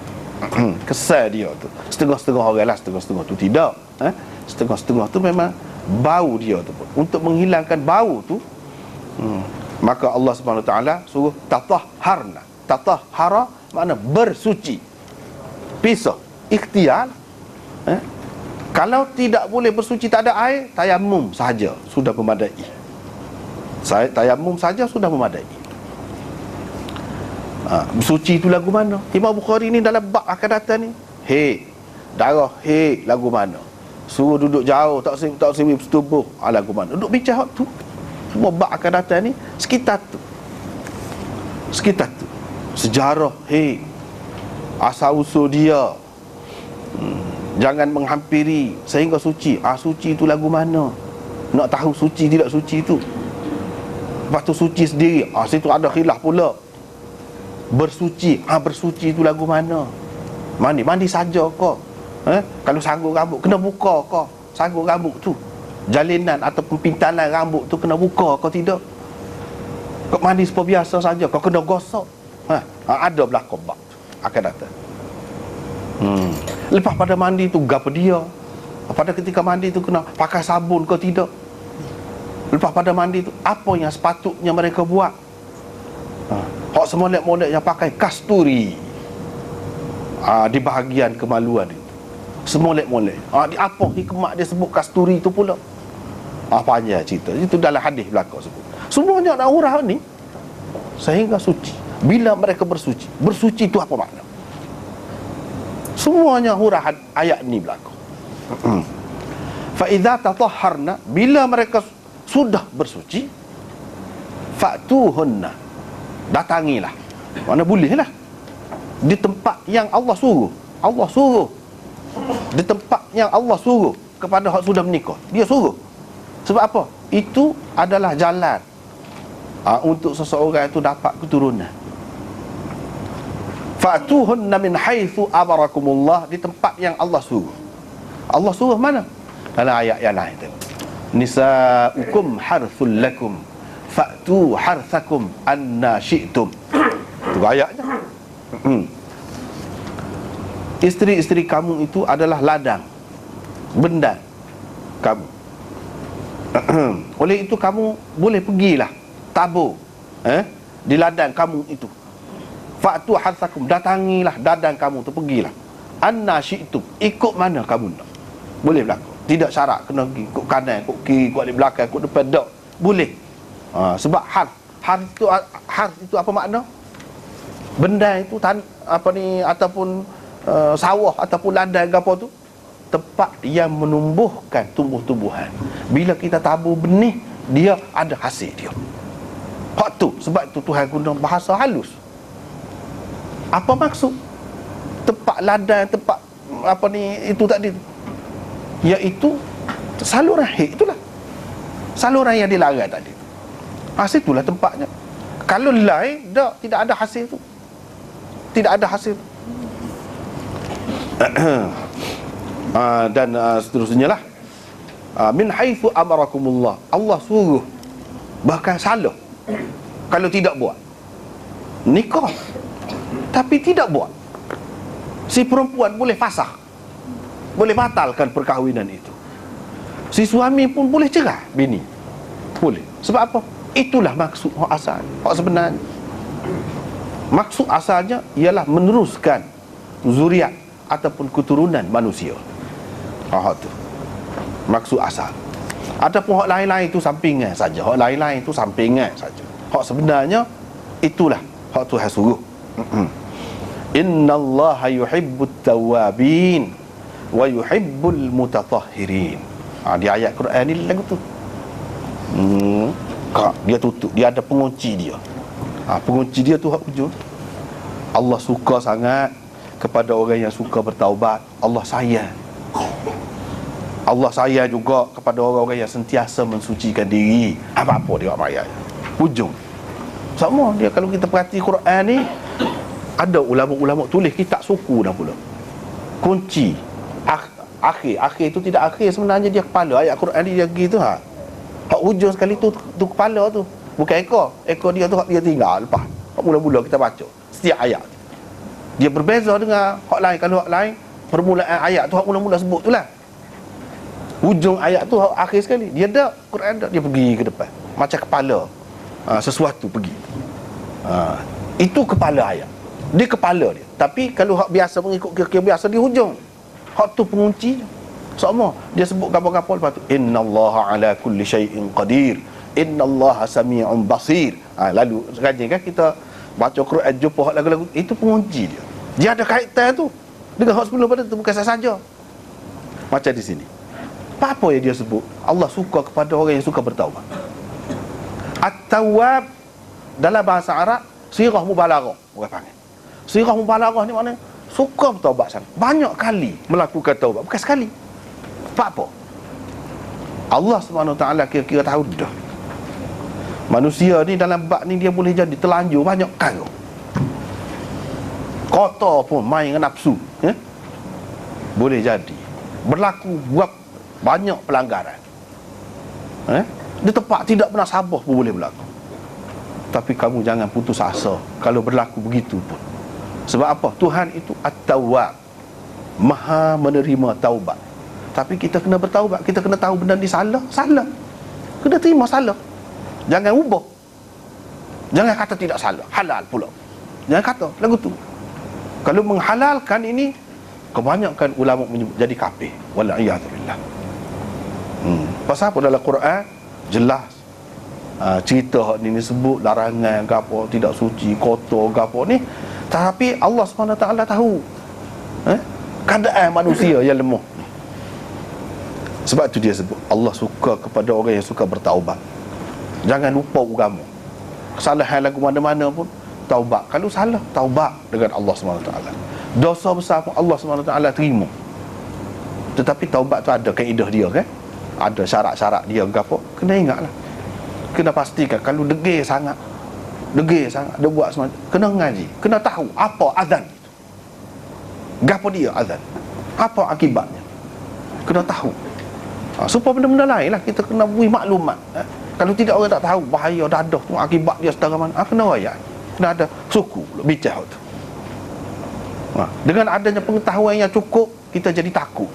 Kesan dia tu. Setengah-setengah orang lah, setengah-setengah tu tidak. Setengah-setengah tu memang bau dia tu pun. Untuk menghilangkan bau tu, maka Allah Subhanahu Wa Taala suruh tatahharna. Tatahhara makna bersuci. Pisah, ikhtiar. Kalau tidak boleh bersuci, tak ada air, tayamum sahaja sudah memadai. Tayamum saja sudah memadai. Bersuci itu lagu mana? Imam Bukhari ni dalam bab akan datang ni, darah, lagu mana? Suruh duduk jauh, tak sibuk bersetubuh, lagu mana? Duduk bincang tu. Semua bab akan datang ni sekitar tu. Sejarah, asal usul dia, jangan menghampiri sehingga suci. Suci itu lagu mana? Nak tahu suci tidak suci itu. Lepas tu suci sendiri, situ ada khilaf pula. Bersuci, bersuci itu lagu mana? Mandi saja kau. Kalau sanggup rambut kena buka kau. Sanggup rambut tu, jalinan ataupun pintalan rambut tu kena buka kau tidak? Kau mandi seperti biasa saja, kau kena gosok. Ada belakang bab akan datang. Lepas pada mandi tu gapo dia? Pada ketika mandi tu kena pakai sabun ke tidak? Lepas pada mandi tu apa yang sepatutnya mereka buat? Hak semolek-molek yang pakai kasturi di bahagian kemaluan itu. Semolek-molek. Di apa hikmat dia sebut kasturi tu pula? Panjang cerita. Itu dalam hadis belakang sebut. Semuanya nak hurah ni sehingga suci. Bila mereka bersuci, bersuci itu apa makna? Semuanya hurah ayat ni berlaku. Fa idza tatahharna, bila mereka sudah bersuci, fa'tuhunna, datangilah. Mana bolehlah di tempat yang Allah suruh. Allah suruh di tempat yang Allah suruh kepada hak sudah menikah. Dia suruh. Sebab apa? Itu adalah jalan untuk seseorang itu dapat keturunan. Fa'tuhunna min haitsu amarakumullah, di tempat yang Allah suruh. Allah suruh mana? Dalam ayat yang lain tu. Nisa'ukum harthul lakum fa'tu harthakum anna syi'tum. Itu ayatnya. Isteri-isteri kamu itu adalah ladang, benda kamu. Oleh itu kamu boleh pergilah tabur di ladang kamu itu. Fa'tu harthakum, datangilah ladang kamu tu, pergilah. Anna syi'tum, ikut mana kamu nak. Boleh berlaku. Tidak syarat kena ikut kanan, ikut kiri, ikut di belakang, ikut depan, tak. Boleh. Sebab harth itu apa makna? Benda itu ataupun sawah ataupun ladang apa tu, tempat yang menumbuhkan tumbuh-tumbuhan. Bila kita tabur benih, dia ada hasil dia. Hak tu, sebab tu Tuhan guna bahasa halus. Apa maksud? Tempat ladang, tempat itu tadi, iaitu saluran itulah. Saluran yang dilarang tadi. Situlah tempatnya. Kalau lain, tidak ada hasil tu. Tidak ada hasil. Dan seterusnya lah. Min haitsu amarakumullah, Allah suruh. Bahkan salah kalau tidak buat nikah, tapi tidak buat, si perempuan boleh fasakh, boleh batalkan perkahwinan itu. Si suami pun boleh cerai bini, boleh. Sebab apa? Itulah maksud asal, sebenarnya. Maksud asalnya ialah meneruskan zuriat ataupun keturunan manusia. Hak tu maksud asal. Adapun hak lain-lain itu sampingan saja. Hak lain-lain itu sampingan saja. Hak sebenarnya itulah hak Tuhan suruh. Innallaha yuhibbut tawwabin wa yuhibbul mutatahhirin. Di ayat Quran ni lagu tu. Dia tutup, dia ada pengunci dia. Pengunci dia tu hak hujung. Allah suka sangat kepada orang yang suka bertaubat. Allah sayang. Allah sayang juga kepada orang-orang yang sentiasa mensucikan diri. Apa-apa dia buat ayat. Hujung. Sama dia kalau kita perhati Quran ni, ada ulama-ulama tulis kitab suku dah pula. Kunci akhir itu tidak akhir sebenarnya, dia kepala. Ayat Quran ni dia gitu hak hujung sekali tu kepala tu. Bukan ekor dia tu hak dia tinggal lepas. Hak mula-mula kita baca setiap ayat. Dia berbeza dengan hak lain. Kalau hak lain permulaan ayat tu hak mula-mula sebut tu lah. Hujung ayat tu hak akhir sekali. Dia dak Quran dak, dia pergi ke depan. Macam kepala sesuatu pergi. Itu kepala ayat. Dia kepala dia. Tapi kalau hak biasa mengikut kira-kira biasa di hujung. Hak tu pengunci. Sama dia sebut gapo-gapo lepas tu, innallaha ala kulli syai'in qadir, innallaha sami'un basir. Lalu rajin kan kita baca Quran jumpa hak lagu-lagu itu pengunci dia. Dia ada kaitan tu dengan hak sebelum pada tu, bukan saja. Macam di sini. Apa yang dia sebut? Allah suka kepada orang yang suka bertaubat. At-Tawwab dalam bahasa Arab sirah mubalaghah, orang panggil. Sirah mubalaghah ni maknanya suka bertaubat sangat. Banyak kali melakukan taubat, bukan sekali. Apa? Allah SWT kira-kira tahu dah. Manusia ni dalam bab ni dia boleh jadi terlanjur banyak kali. Kotor pun main dengan nafsu, boleh jadi. Berlaku buat banyak pelanggaran. Di tempat tidak pernah sabar pun boleh berlaku. Tapi kamu jangan putus asa kalau berlaku begitu pun. Sebab apa? Tuhan itu At-Tawwab, Maha menerima taubat. Tapi kita kena bertaubat. Kita kena tahu benda ni salah. Kena terima salah. Jangan ubah. Jangan kata tidak salah, halal pula. Jangan kata lagu tu. Kalau menghalalkan ini, kebanyakan ulama menyebut jadi kafir. Wal'iyadzubillah. Pasal apa dalam Quran jelas cerita hak ni sebut larangan ke apa, tidak suci, kotor ke apa ni. Tapi Allah SWT tahu keadaan manusia yang lemah. Sebab tu dia sebut Allah suka kepada orang yang suka bertaubat. Jangan lupa agama. Kesalahan lagu mana-mana pun taubat. Kalau salah, taubat dengan Allah SWT. Dosa besar pun Allah SWT terima. Tetapi taubat tu ada kaedah dia kan. Ada syarat-syarat dia ke apa. Kena ingatlah. Kena pastikan. Kalau degil sangat dia buat semacam, kena ngaji, kena tahu apa azan itu. Gapo dia azan, apa akibatnya, kena tahu. Supaya benda-benda lain lah kita kena beri maklumat. Kalau tidak orang tak tahu bahaya dadah tu, akibat dia setara mana. Kena rakyat, kena ada suku bicara tu. Dengan adanya pengetahuan yang cukup, kita jadi takut.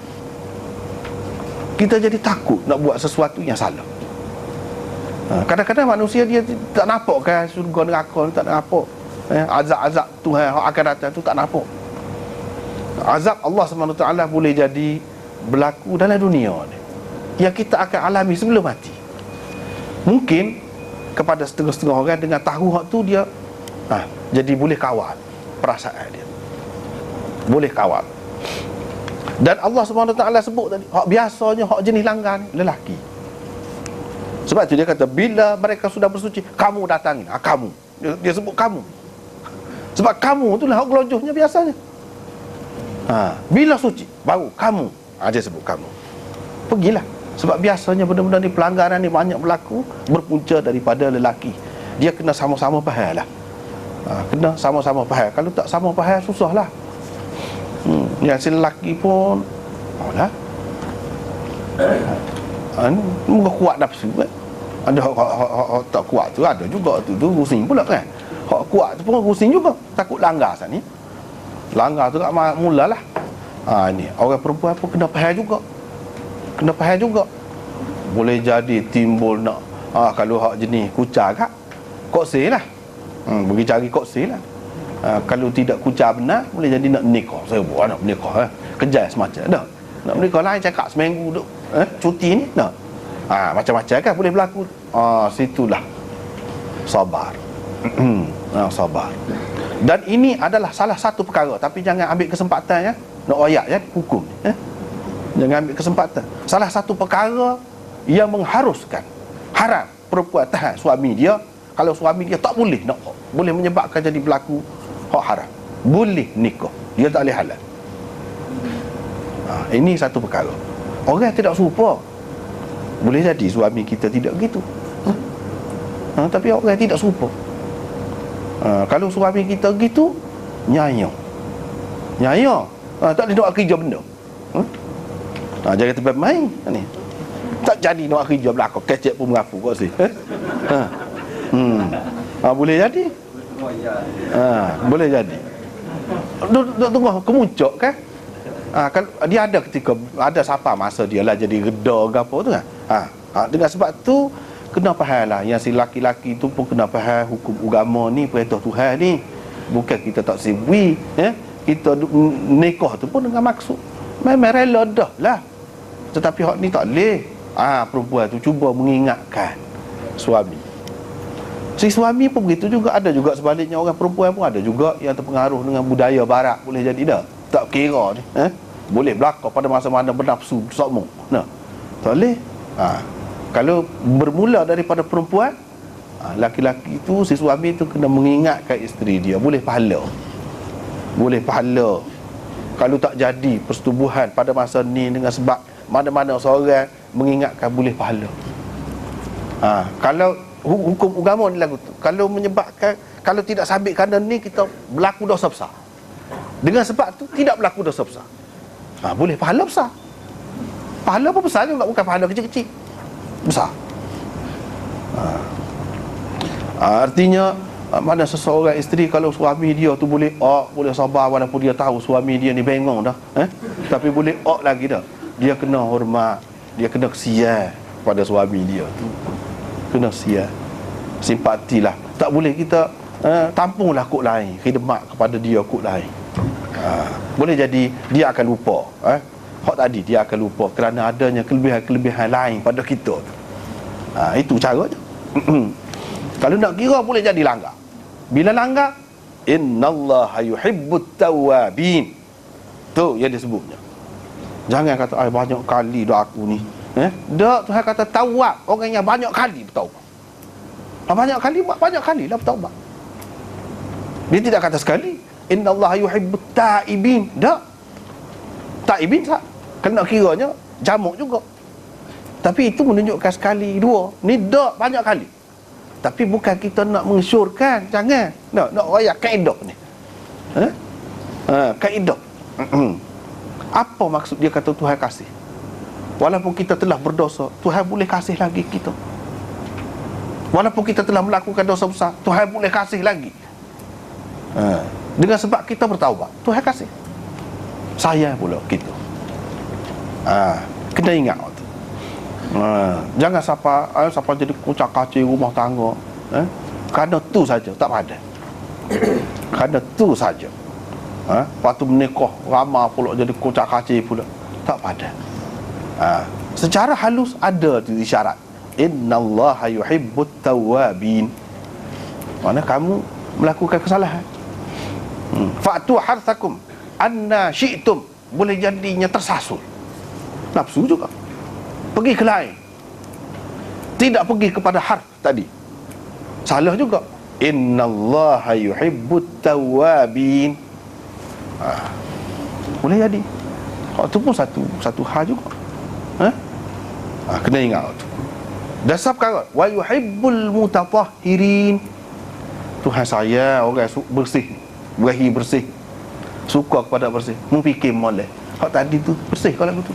Kita jadi takut nak buat sesuatu yang salah. Kadang-kadang manusia dia tak nampak kan surga neraka ni, tak nampak. Azab-azab Tuhan yang akan datang tu tak nampak. Azab Allah SWT boleh jadi berlaku dalam dunia ni, yang kita akan alami sebelum mati. Mungkin kepada setengah-setengah orang dengan tahu hak tu dia jadi boleh kawal perasaan dia, boleh kawal. Dan Allah SWT sebut tadi hak biasanya hak jenis langgar ni lelaki. Sebab tu dia kata bila mereka sudah bersuci, kamu datangi. Kamu dia sebut kamu. Sebab kamu tu lah hak gelojohnya biasanya. Bila suci baru kamu, dia sebut kamu. Pergilah. Sebab biasanya benda-benda ni, pelanggaran ni banyak berlaku berpunca daripada lelaki. Dia kena sama-sama faham lah. Kena sama-sama faham. Kalau tak sama faham, susah lah. Yang si lelaki pun muka kuat nafsu kan. Ada hak tak kuat tu, ada juga tu rusing pula kan. Hak kuat tu pun rusing juga, takut langgar sat ni. Langgar tu kat mulalah. Ini orang perempuan pun kena faham juga. Kena faham juga. Boleh jadi timbul nak kalau hak jenis kucar kak, koksir lah. Bagi cari koksir lah. Kalau tidak kucar benar, boleh jadi nak nikah. Saya buat nak nikah kejar semacam dah. Nak menikah lain cakap seminggu duk cuti ni nak. Macam-macam kan boleh berlaku. Situlah sabar. Sabar. Dan ini adalah salah satu perkara, tapi jangan ambil kesempatan nak royak hukum ni. Jangan ambil kesempatan. Salah satu perkara yang mengharuskan haram perempuan tahan suami dia. Kalau suami dia tak boleh nak, boleh menyebabkan jadi berlaku hak haram, boleh nikah, dia tak boleh halal. Ini satu perkara. Orang tidak serupa. Boleh jadi suami kita tidak begitu, tapi orang tidak serupa. Kalau suami kita gitu, nyayang, tak ada nak kerja benda. Jangan tempat main ni. Tak jadi nak kerja belakang kecek pun mengaku kau sih. Boleh jadi. Boleh jadi. Duk tengah kemuncak kan. Kalau dia ada ketika ada siapa masa dia lah jadi reda ke apa tu kan. Dengan sebab tu kena faham lah yang si laki-laki tu pun kena faham hukum agama ni, perintah Tuhan ni. Bukan kita tak sibui, kita nikah tu pun dengan maksud memang rela dah lah. Tetapi hak ni tak boleh. Perempuan tu cuba mengingatkan suami. Si suami pun begitu juga. Ada juga sebaliknya, orang perempuan pun ada juga yang terpengaruh dengan budaya barat. Boleh jadi dah. Tak kira ni, boleh berlaku pada masa mana bernafsu sokmo. Tak boleh. Kalau bermula daripada perempuan, laki-laki tu, si suami tu kena mengingatkan isteri dia. Boleh pahala. Kalau tak jadi persetubuhan pada masa ni dengan sebab mana-mana seorang mengingatkan, boleh pahala. Kalau hukum agama ni lagu tu, kalau menyebabkan, kalau tidak sabit kerana ni, kita berlaku dosa besar. Dengan sebab tu tidak berlaku dosa besar, boleh pahala besar. Pahala pun besar juga, bukan pahala kecil-kecil, besar. Artinya mana seseorang isteri, kalau suami dia tu boleh boleh sabar walaupun dia tahu suami dia ni bengong dah, tapi boleh lagi dah. Dia kena hormat, dia kena kesian pada suami dia tu, kena kesian, simpatilah. Tak boleh kita tampunglah kok lain, khidmat kepada dia kok lain. Boleh jadi dia akan lupa hak tadi, dia akan lupa kerana adanya kelebihan-kelebihan lain pada kita tu. Itu caranya. Kalau nak kira boleh jadi langgar. Bila langgar, innallaha yuhibbut tawwabin. Tu yang disebutnya. Jangan kata banyak kali dah aku ni. Dak, Tuhan kata tawab, orang yang banyak kali bertaubat. Banyak kali lah bertaubat. Dia tidak kata sekali. Innallaha yuhibbut taibin. Dak. Taibin tak? Kena kiranya jamak juga. Tapi itu menunjukkan sekali, dua. Ni dak banyak kali. Tapi bukan kita nak mengesyorkan, jangan. Nak royak kaedah ni. Kaedah. Apa maksud dia kata Tuhan kasih? Walaupun kita telah berdosa, Tuhan boleh kasih lagi kita. Walaupun kita telah melakukan dosa besar, Tuhan boleh kasih lagi. Dengan sebab kita bertaubat, Tuhan kasih. Sayang pula kita. Kena ingat tu. Jangan siapa jadi kucak kacir rumah tangga, kerana tu saja tak padan. Kerana tu saja. Waktu menikah ramai pula jadi kucak kacir pula, tak padan. Secara halus ada tu isyarat, innallaha yuhibbut tawwabin. Mana kamu melakukan kesalahan, fa'tu harthakum anna syi'tum. Boleh jadinya tersasul nafsu juga, pergi ke lain, tidak pergi kepada harf tadi, salah juga. Innallaha yuhibbut tawwabin. Boleh jadi. Itu pun satu hal juga. Kena ingat tu. Dasar perkara, wa yuhibbul mutatahhirin. Tuhan saya orang bersih, berahi bersih, suka kepada bersih, memfikir molek. Hak tadi tu bersih kalau begitu.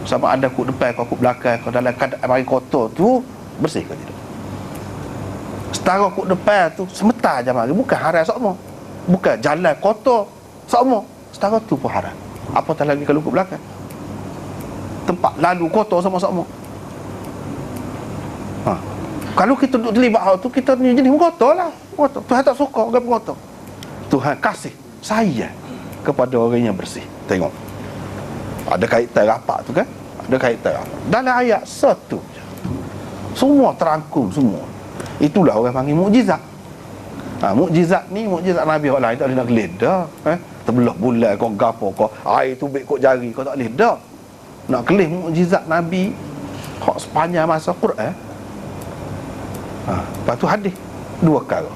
Sama ada kut depan kau kut belakang kau dalam keadaan mari kotor tu, bersih ke tidak? Setara kut depan tu semetar je mari, bukan haram sokmo. Bukan jalan kotor sokmo, setara tu pun haram. Apatah lagi kalau kut belakang, tempat lalu kotor sama sokmo. Kalau kita duduk terlibat hal tu, kita ni jenis kotor lah. Kotor. Tuhan tak suka orang kotor. Tuhan kasih sayang kepada orang yang bersih. Tengok. Ada kaitan rapat tu kan? Ada kaitan rapat. Dalam ayat satu je, semua terangkum semua. Itulah orang panggil mukjizat. Mukjizat ni mukjizat Nabi orang lain tak boleh nak geledah. Terbelah bulan kau gapo kau air tubik kau jari kau tak boleh dah. Nak kelih mukjizat Nabi hak sepanjang masa Quran. Lepas tu hadis dua perkara.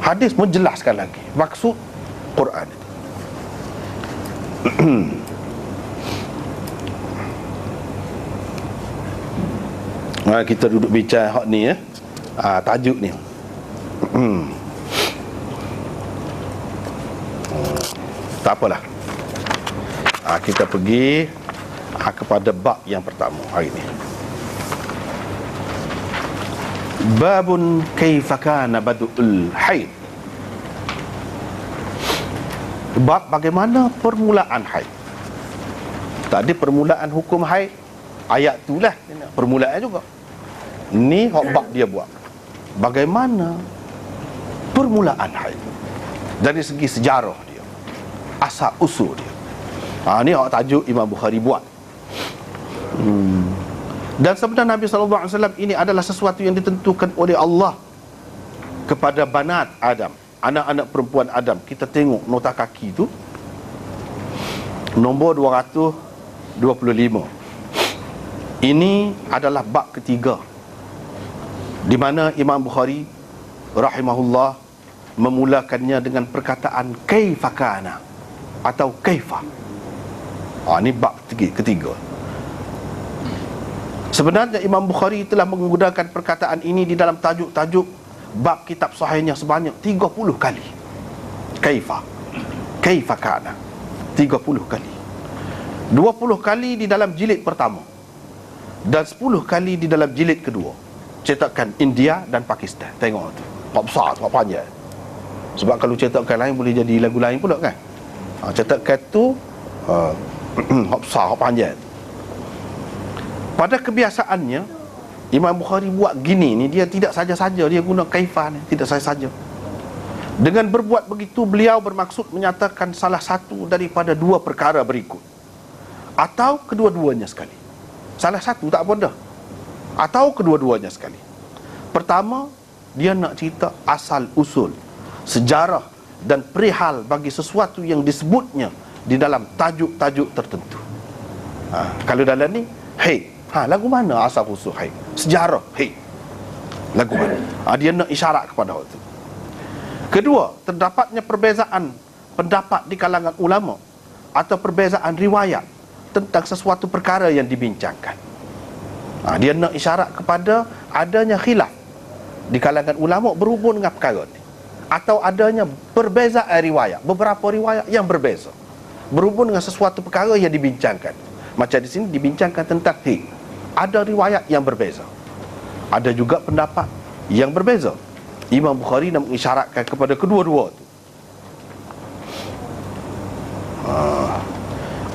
Hadis menjelaskan lagi maksud Quran itu. Kita duduk bincang hak ni tajuk ni. Tak apalah. Kita pergi kepada bab yang pertama hari ni. Babun kaifa kana badul haid. Bab bagaimana permulaan haid. Tadi permulaan hukum haid, ayat tu lah permulaan juga. Ni hak bab dia buat. Bagaimana permulaan haid dari segi sejarah dia, asal usul dia. Ni hak tajuk Imam Bukhari buat. Dan sebenarnya Nabi SAW ini adalah sesuatu yang ditentukan oleh Allah kepada banat Adam, anak-anak perempuan Adam. Kita tengok nota kaki tu, nombor 225. Ini adalah bab ketiga, di mana Imam Bukhari rahimahullah memulakannya dengan perkataan kaifa kana atau kaifa. Ini bab ketiga. Sebenarnya Imam Bukhari telah menggunakan perkataan ini di dalam tajuk-tajuk bab kitab sahihnya sebanyak 30 kali. Kaifa kana 30 kali. 20 kali di dalam jilid pertama dan 10 kali di dalam jilid kedua, cetakan India dan Pakistan. Tengok tu, hak besar, hak panjang. Sebab kalau cetakan lain boleh jadi lagu lain pula kan. Cetakan tu hak besar, hak panjang. Pada kebiasaannya Imam Bukhari buat gini ni, dia tidak saja-saja dia guna kaifah ni, tidak saja-saja. Dengan berbuat begitu, beliau bermaksud menyatakan salah satu daripada dua perkara berikut, atau kedua-duanya sekali. Salah satu tak apa dah, atau kedua-duanya sekali. Pertama, dia nak cerita asal usul, sejarah dan perihal bagi sesuatu yang disebutnya di dalam tajuk-tajuk tertentu. Kalau dalam ni lagu mana asal usul haid, sejarah haid, lagu mana? Dia nak isyarat kepada hal itu. Kedua, terdapatnya perbezaan pendapat di kalangan ulama atau perbezaan riwayat tentang sesuatu perkara yang dibincangkan. Dia nak isyarat kepada adanya khilaf di kalangan ulama berhubung dengan perkara ini, atau adanya perbezaan riwayat, beberapa riwayat yang berbeza berhubung dengan sesuatu perkara yang dibincangkan. Macam di sini dibincangkan tentang haid, ada riwayat yang berbeza, ada juga pendapat yang berbeza. Imam Bukhari nak mengisyaratkan kepada kedua-dua itu.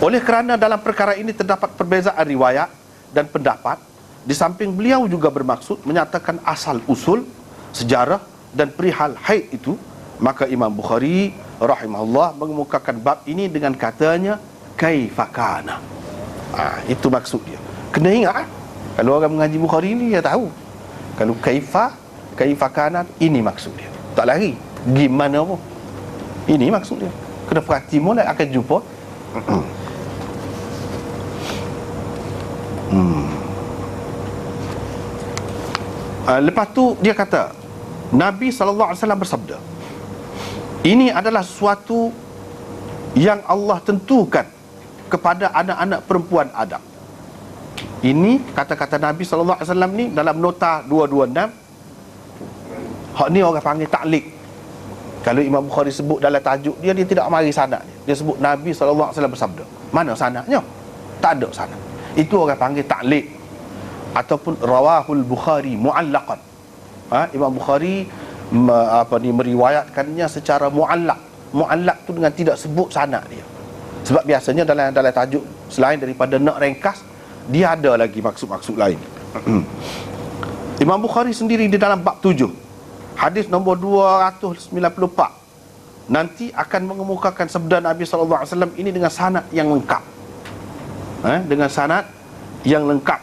Oleh kerana dalam perkara ini terdapat perbezaan riwayat dan pendapat, di samping beliau juga bermaksud menyatakan asal usul, sejarah dan perihal haid itu, maka Imam Bukhari rahimahullah mengemukakan bab ini dengan katanya kaifa kana. Itu maksud dia. Kena ingat, kalau orang mengaji Bukhari ni dia tahu, kalau kaifa kana, ini maksud dia. Tak lari gimana pun, ini maksud dia. Kena perhati mulai akan jumpa. Lepas tu dia kata Nabi SAW bersabda, ini adalah sesuatu yang Allah tentukan kepada anak-anak perempuan Adam. Ini kata-kata Nabi SAW ni dalam nota 226. Hak ni orang panggil taklid. Kalau Imam Bukhari sebut dalam tajuk dia, dia tidak mari sanad dia sebut Nabi SAW bersabda. Mana sanadnya? Tak ada sanad. Itu orang panggil taklid, ataupun rawahul Bukhari mu'allaqan. Imam Bukhari meriwayatkannya secara mu'allaq. Mu'allaq tu dengan tidak sebut sanad dia. Sebab biasanya dalam tajuk, selain daripada nak ringkas, dia ada lagi maksud-maksud lain. Imam Bukhari sendiri di dalam bab 7, hadis nombor 294, nanti akan mengemukakan sabda Nabi SAW ini dengan sanad yang lengkap. Dengan sanad yang lengkap.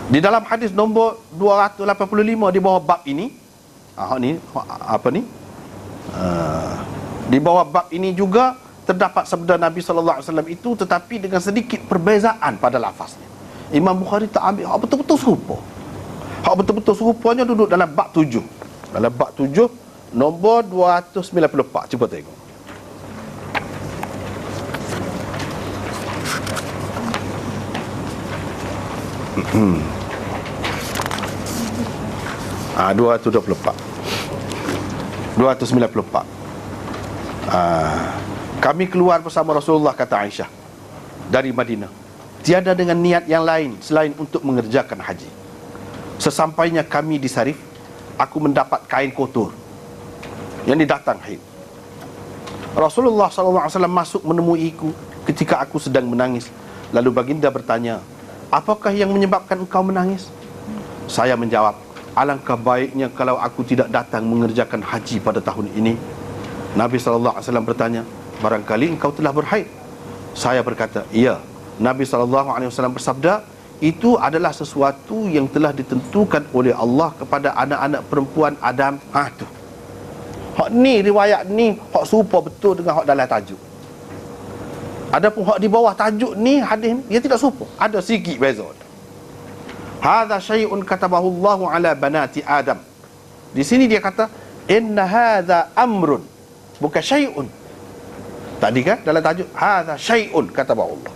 Di dalam hadis nombor 285 di bawah bab ini, di bawah bab ini juga terdapat sabda Nabi SAW itu, tetapi dengan sedikit perbezaan pada lafaznya. Imam Bukhari tak ambil hak betul-betul serupa. Hak betul-betul serupanya duduk dalam bab 7. Dalam bab 7 nombor 294. Cuba tengok. Ah, 224. 294. Kami keluar bersama Rasulullah, kata Aisyah, dari Madinah, tiada dengan niat yang lain selain untuk mengerjakan haji. Sesampainya kami di Sarif, aku mendapat kain kotor yang didatang haid. Rasulullah SAW masuk menemuiku ketika aku sedang menangis. Lalu baginda bertanya, apakah yang menyebabkan engkau menangis? Saya menjawab, alangkah baiknya kalau aku tidak datang mengerjakan haji pada tahun ini. Nabi SAW bertanya, barangkali engkau telah berhaid? Saya berkata, iya. Nabi SAW bersabda, itu adalah sesuatu yang telah ditentukan oleh Allah kepada anak-anak perempuan Adam. Tu hak ni, riwayat ni hak serupa betul dengan hak dalam tajuk. Adapun hak di bawah tajuk ni, hadis dia tidak serupa, ada sikit beza. Hadza syai'un katabahu Allahu ala banati Adam. Di sini dia kata inna hadza amrun, bukan syai'un. Tadi kan dalam tajuk hadza syai'un katabahu Allah.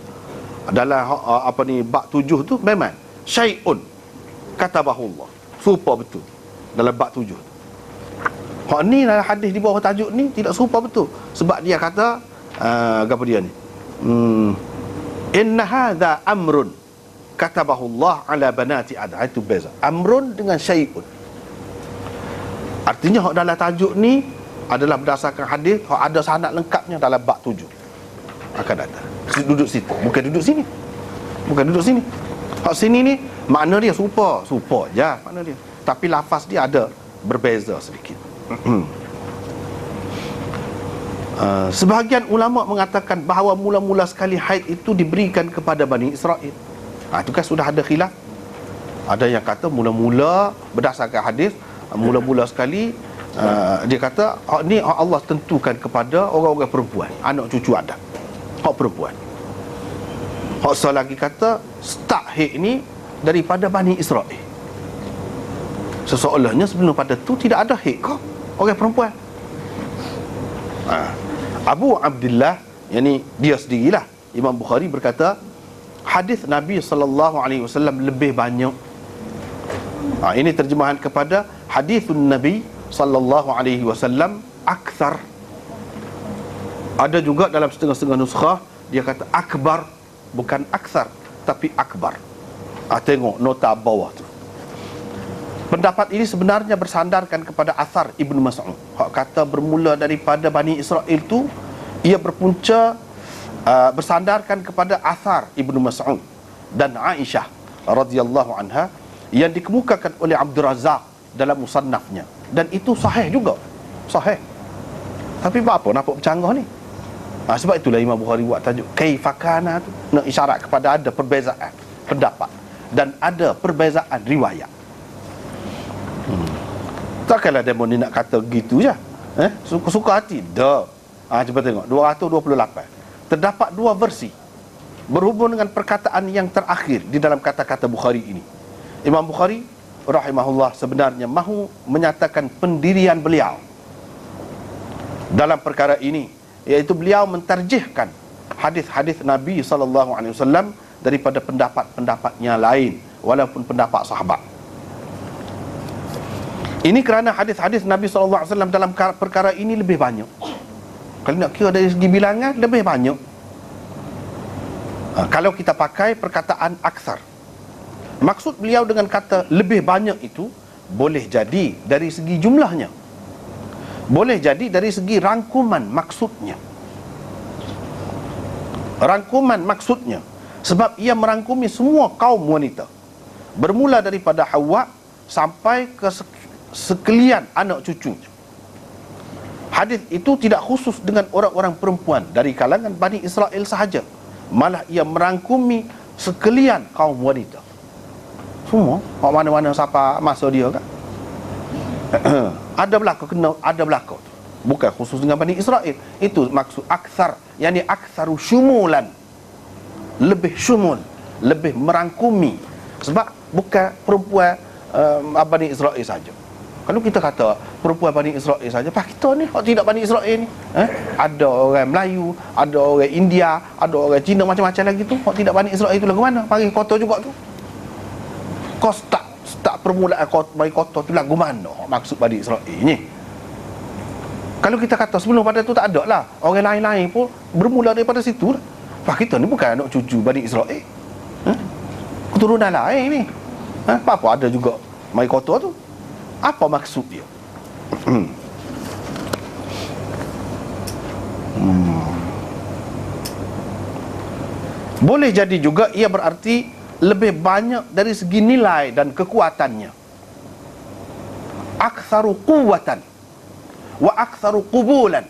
Dalam bab 7 tu memang syai'un katabahu Allah, serupa betul dalam bab 7. Hak ni dalam hadis di bawah tajuk ni tidak serupa betul, sebab dia kata apa dia ni, inna hadza amrun katabahu Allah ala banati Adam. Itu beza amrun dengan syai'un. Artinya hak dalam tajuk ni adalah berdasarkan hadis, hak ada sanad lengkapnya dalam bab 7 akan datang. Duduk situ, bukan duduk sini. Bukan duduk sini. Hak sini ni makna dia serupa je makna dia, tapi lafaz dia ada berbeza sedikit. Sebahagian ulama mengatakan bahawa mula-mula sekali haid itu diberikan kepada Bani Israel. Itu kan sudah ada khilaf. Ada yang kata mula-mula berdasarkan hadis, mula-mula sekali dia kata ni Allah tentukan kepada orang-orang perempuan, anak cucu Adam, hak perempuan. Hak lagi kata start haid ni daripada Bani Israel. Seseolahnya sebelum pada tu tidak ada haid kau orang perempuan. Abu Abdullah, yakni dia sendirilah, Imam Bukhari berkata hadis Nabi SAW lebih banyak. Ini terjemahan kepada hadisun Nabi SAW akthar. Ada juga dalam setengah-setengah nuskhah dia kata akbar, bukan akthar tapi akbar. Tengok nota bawah tu. Pendapat ini sebenarnya bersandarkan kepada asar Ibnu Mas'ud. Hak kata bermula daripada Bani Israel tu, ia berpunca bersandarkan kepada asar Ibnu Mas'ud dan Aisyah radhiyallahu anha yang dikemukakan oleh Abdul Razak dalam musannafnya, dan itu sahih juga, sahih. Tapi apa nampak bercanggah ni? Sebab itulah Imam Bukhari buat tajuk kaifakana tu, nak isyarat kepada ada perbezaan pendapat dan ada perbezaan riwayat. Takkanlah demo ni nak kata gitu je, suka-suka hati dah. Cuba tengok 228. Terdapat dua versi berhubung dengan perkataan yang terakhir di dalam kata-kata Bukhari ini. Imam Bukhari rahimahullah sebenarnya mahu menyatakan pendirian beliau dalam perkara ini, iaitu beliau mentarjihkan hadis-hadis Nabi SAW daripada pendapat-pendapatnya lain, walaupun pendapat sahabat. Ini kerana hadis-hadis Nabi SAW dalam perkara ini lebih banyak. Kalau nak kira dari segi bilangan, lebih banyak. Kalau kita pakai perkataan aksar, maksud beliau dengan kata lebih banyak itu boleh jadi dari segi jumlahnya, boleh jadi dari segi rangkuman maksudnya. Rangkuman maksudnya sebab ia merangkumi semua kaum wanita, bermula daripada Hawa sampai ke sekalian anak cucunya. Hadis itu tidak khusus dengan orang-orang perempuan dari kalangan Bani Israel sahaja, malah ia merangkumi sekalian kaum wanita semua. Kat mana-mana siapa masa dia kan ada berlaku, kena ada berlaku tu. Bukan khusus dengan Bani Israel. Itu maksud aksar, yakni aksaru syumulan, lebih syumul, lebih merangkumi. Sebab bukan perempuan Bani Israel saja. Kalau kita kata perempuan Bani Israel saja, pak kita ni, hak tidak Bani Israel ni, ada orang Melayu, ada orang India, ada orang Cina, macam-macam lagi tu. Hak tidak Bani Israel tu lagu mana? Panggil kota juga tu. Kau start permulaan bagi kota tu lagu mana? Hak maksud Bani Israel ni. Kalau kita kata sebelum pada tu tak ada lah, orang lain-lain pun bermula daripada situ lah. Pak kita ni bukan anak cucu Bani Israel, keturunan lain ni. Apa-apa ada juga mai kota tu. Apa maksud dia? Boleh jadi juga ia berarti lebih banyak dari segi nilai dan kekuatannya. Aktsaru quwwatan wa aktsaru qubulan.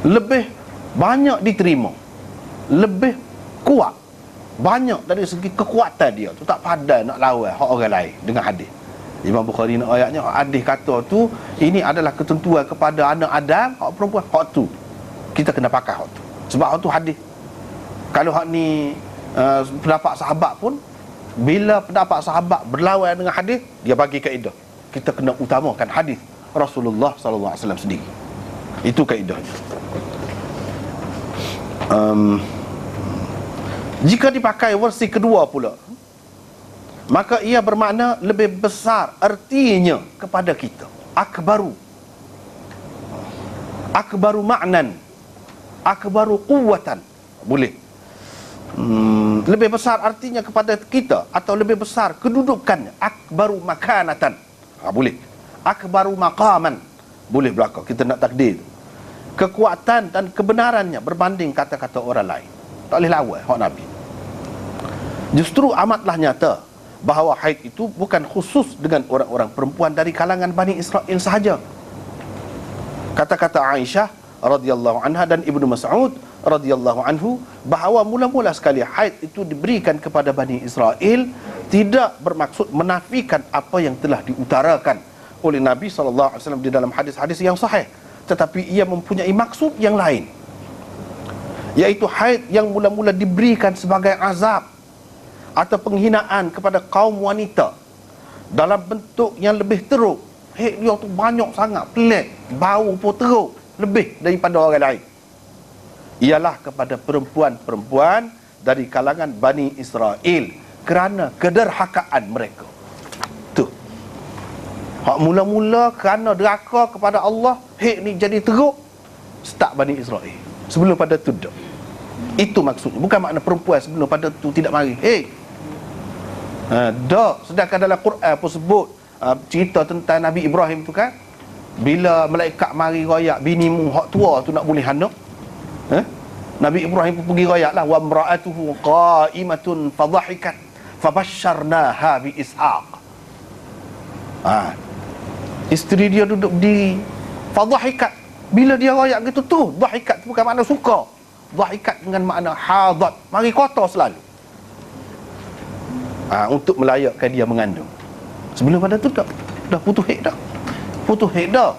Lebih banyak diterima, lebih kuat, banyak dari segi kekuatan dia tu, tak padan nak lawan hak orang lain dengan hadis. Imam Bukhari nak ayatnya, hadis kata tu ini adalah ketentuan kepada anak Adam, hak perempuan, hak tu kita kena pakai hak tu. Sebab hak tu hadis. Kalau hak ni pendapat sahabat pun, bila pendapat sahabat berlawan dengan hadis, dia bagi kaedah kita kena utamakan hadis Rasulullah sallallahu alaihi wasallam sendiri. Itu kaedahnya. Jika dipakai versi kedua pula, maka ia bermakna lebih besar artinya kepada kita. Akbaru ma'nan, akbaru quwwatan. Boleh. Lebih besar artinya kepada kita, atau lebih besar kedudukannya. Akbaru makanatan. Boleh. Akbaru maqaman. Boleh belaka. Kita nak takdir. Kekuatan dan kebenarannya berbanding kata-kata orang lain. Tak boleh lawan hak Nabi. Justru amatlah nyata bahawa haid itu bukan khusus dengan orang-orang perempuan dari kalangan Bani Israel sahaja. Kata-kata Aisyah radhiyallahu anha dan Ibnu Mas'ud radhiyallahu anhu bahawa mula-mula sekali haid itu diberikan kepada Bani Israel tidak bermaksud menafikan apa yang telah diutarakan oleh Nabi sallallahu alaihi wasallam di dalam hadis-hadis yang sahih, tetapi ia mempunyai maksud yang lain, iaitu haid yang mula-mula diberikan sebagai azab atau penghinaan kepada kaum wanita dalam bentuk yang lebih teruk. Haid dia tu banyak sangat, pelik, bau pun teruk, lebih daripada orang lain, ialah kepada perempuan-perempuan dari kalangan Bani Israel kerana kederhakaan mereka. Tu hak mula-mula kerana derhaka kepada Allah, haid ni jadi teruk, start Bani Israel. Sebelum pada tu dah. Itu maksudnya. Bukan makna perempuan sebelum pada tu tidak mari. Dah. Sedangkan dalam Quran pun sebut cerita tentang Nabi Ibrahim tu kan, bila malaikat mari royak binimu hak tua tu nak boleh anak, Nabi Ibrahim pun pergi royak lah, wa imra'atuhu qa'imatun fadhahikat fabasyarnaha bi Ishaq. Isteri dia duduk berdiri, fadhahikat. Bila dia royak gitu tu, dhahikat tu bukan makna suka, dhahikat dengan makna hadat, mari kotor selalu, untuk melayakkan dia mengandung. Sebelum pada tu dah putus haid dah. Putus haid dah.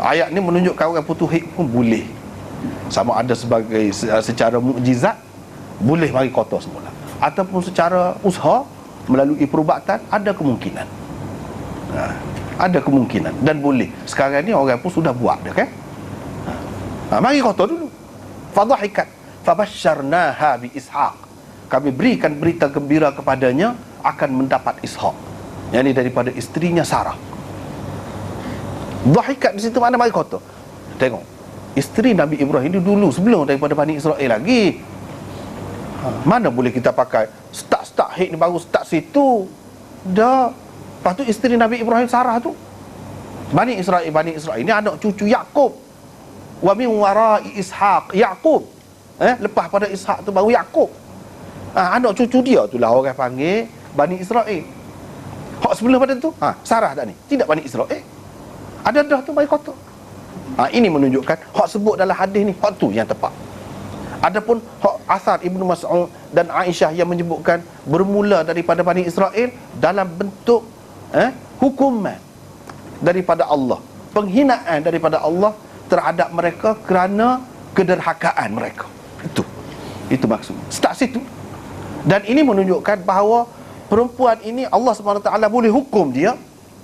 Ayat ni menunjukkan orang putus haid pun boleh, sama ada sebagai secara mukjizat, boleh mari kotor semula, ataupun secara usaha melalui perubatan, ada kemungkinan. Ada kemungkinan dan boleh. Sekarang ni orang pun sudah buat dah kan. Mari kotor dulu. Fadhahikat fabasyarnaha bi Ishaq. Kami berikan berita gembira kepadanya akan mendapat Ishaq, yakni daripada isterinya Sarah. Dhahikat di situ mana mari kotor. Tengok, isteri Nabi Ibrahim itu dulu sebelum daripada Bani Israel lagi. Mana boleh kita pakai start haid ni baru start situ. Dah. Lepas tu isteri Nabi Ibrahim Sarah tu, Bani Israel ni anak cucu Yaqub. Wa min wara'i Ishaq Yaqub. Lepas pada Ishaq tu baru Yaqub. Anak cucu dia tu lah orang panggil Bani Israel. Hak sebelum pada tu Sarah tak ni? Tidak Bani Israel. Ada dah tu mari kotor. Ini menunjukkan hak sebut dalam hadis ni, hak tu yang tepat. Adapun hak asar Ibnu Mas'ud dan Aisyah yang menyebutkan bermula daripada Bani Israel dalam bentuk hukuman daripada Allah, penghinaan daripada Allah terhadap mereka kerana kederhakaan mereka. Itu maksud. Start situ. Dan ini menunjukkan bahawa perempuan ini Allah SWT boleh hukum dia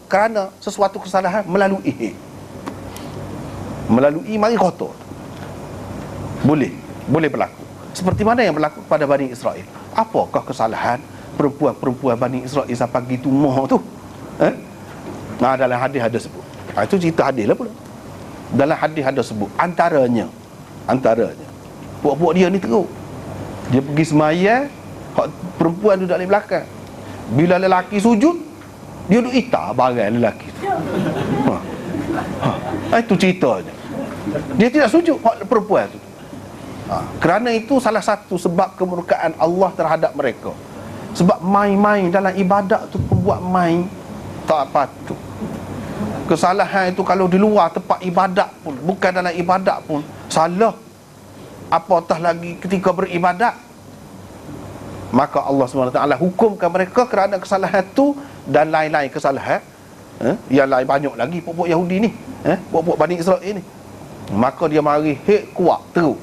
kerana sesuatu kesalahan melalui mari kotor. Boleh berlaku. Seperti mana yang berlaku kepada Bani Israel. Apakah kesalahan perempuan-perempuan Bani Israel sampai gitu moh tu? Dalam hadis ada sebut. Itu cerita hadis lah pula. Dalam hadis ada sebut antaranya puak-puak dia ni teruk. Dia pergi semayang, perempuan duduk di belakang. Bila lelaki sujud, dia duduk itar barang lelaki tu. Itu ceritanya. Dia tidak sujud perempuan tu. Kerana itu salah satu sebab kemurkaan Allah terhadap mereka. Sebab main-main dalam ibadat tu pun buat main tak patut. Kesalahan itu kalau di luar tempat ibadat pun, bukan dalam ibadat pun salah, apatah lagi ketika beribadat. Maka Allah SWT hukumkan mereka kerana kesalahan itu dan lain-lain kesalahan. Yang lain banyak lagi puak-puak Yahudi ni, puak-puak Bani Israel ni. Maka dia mari hek kuat teruk.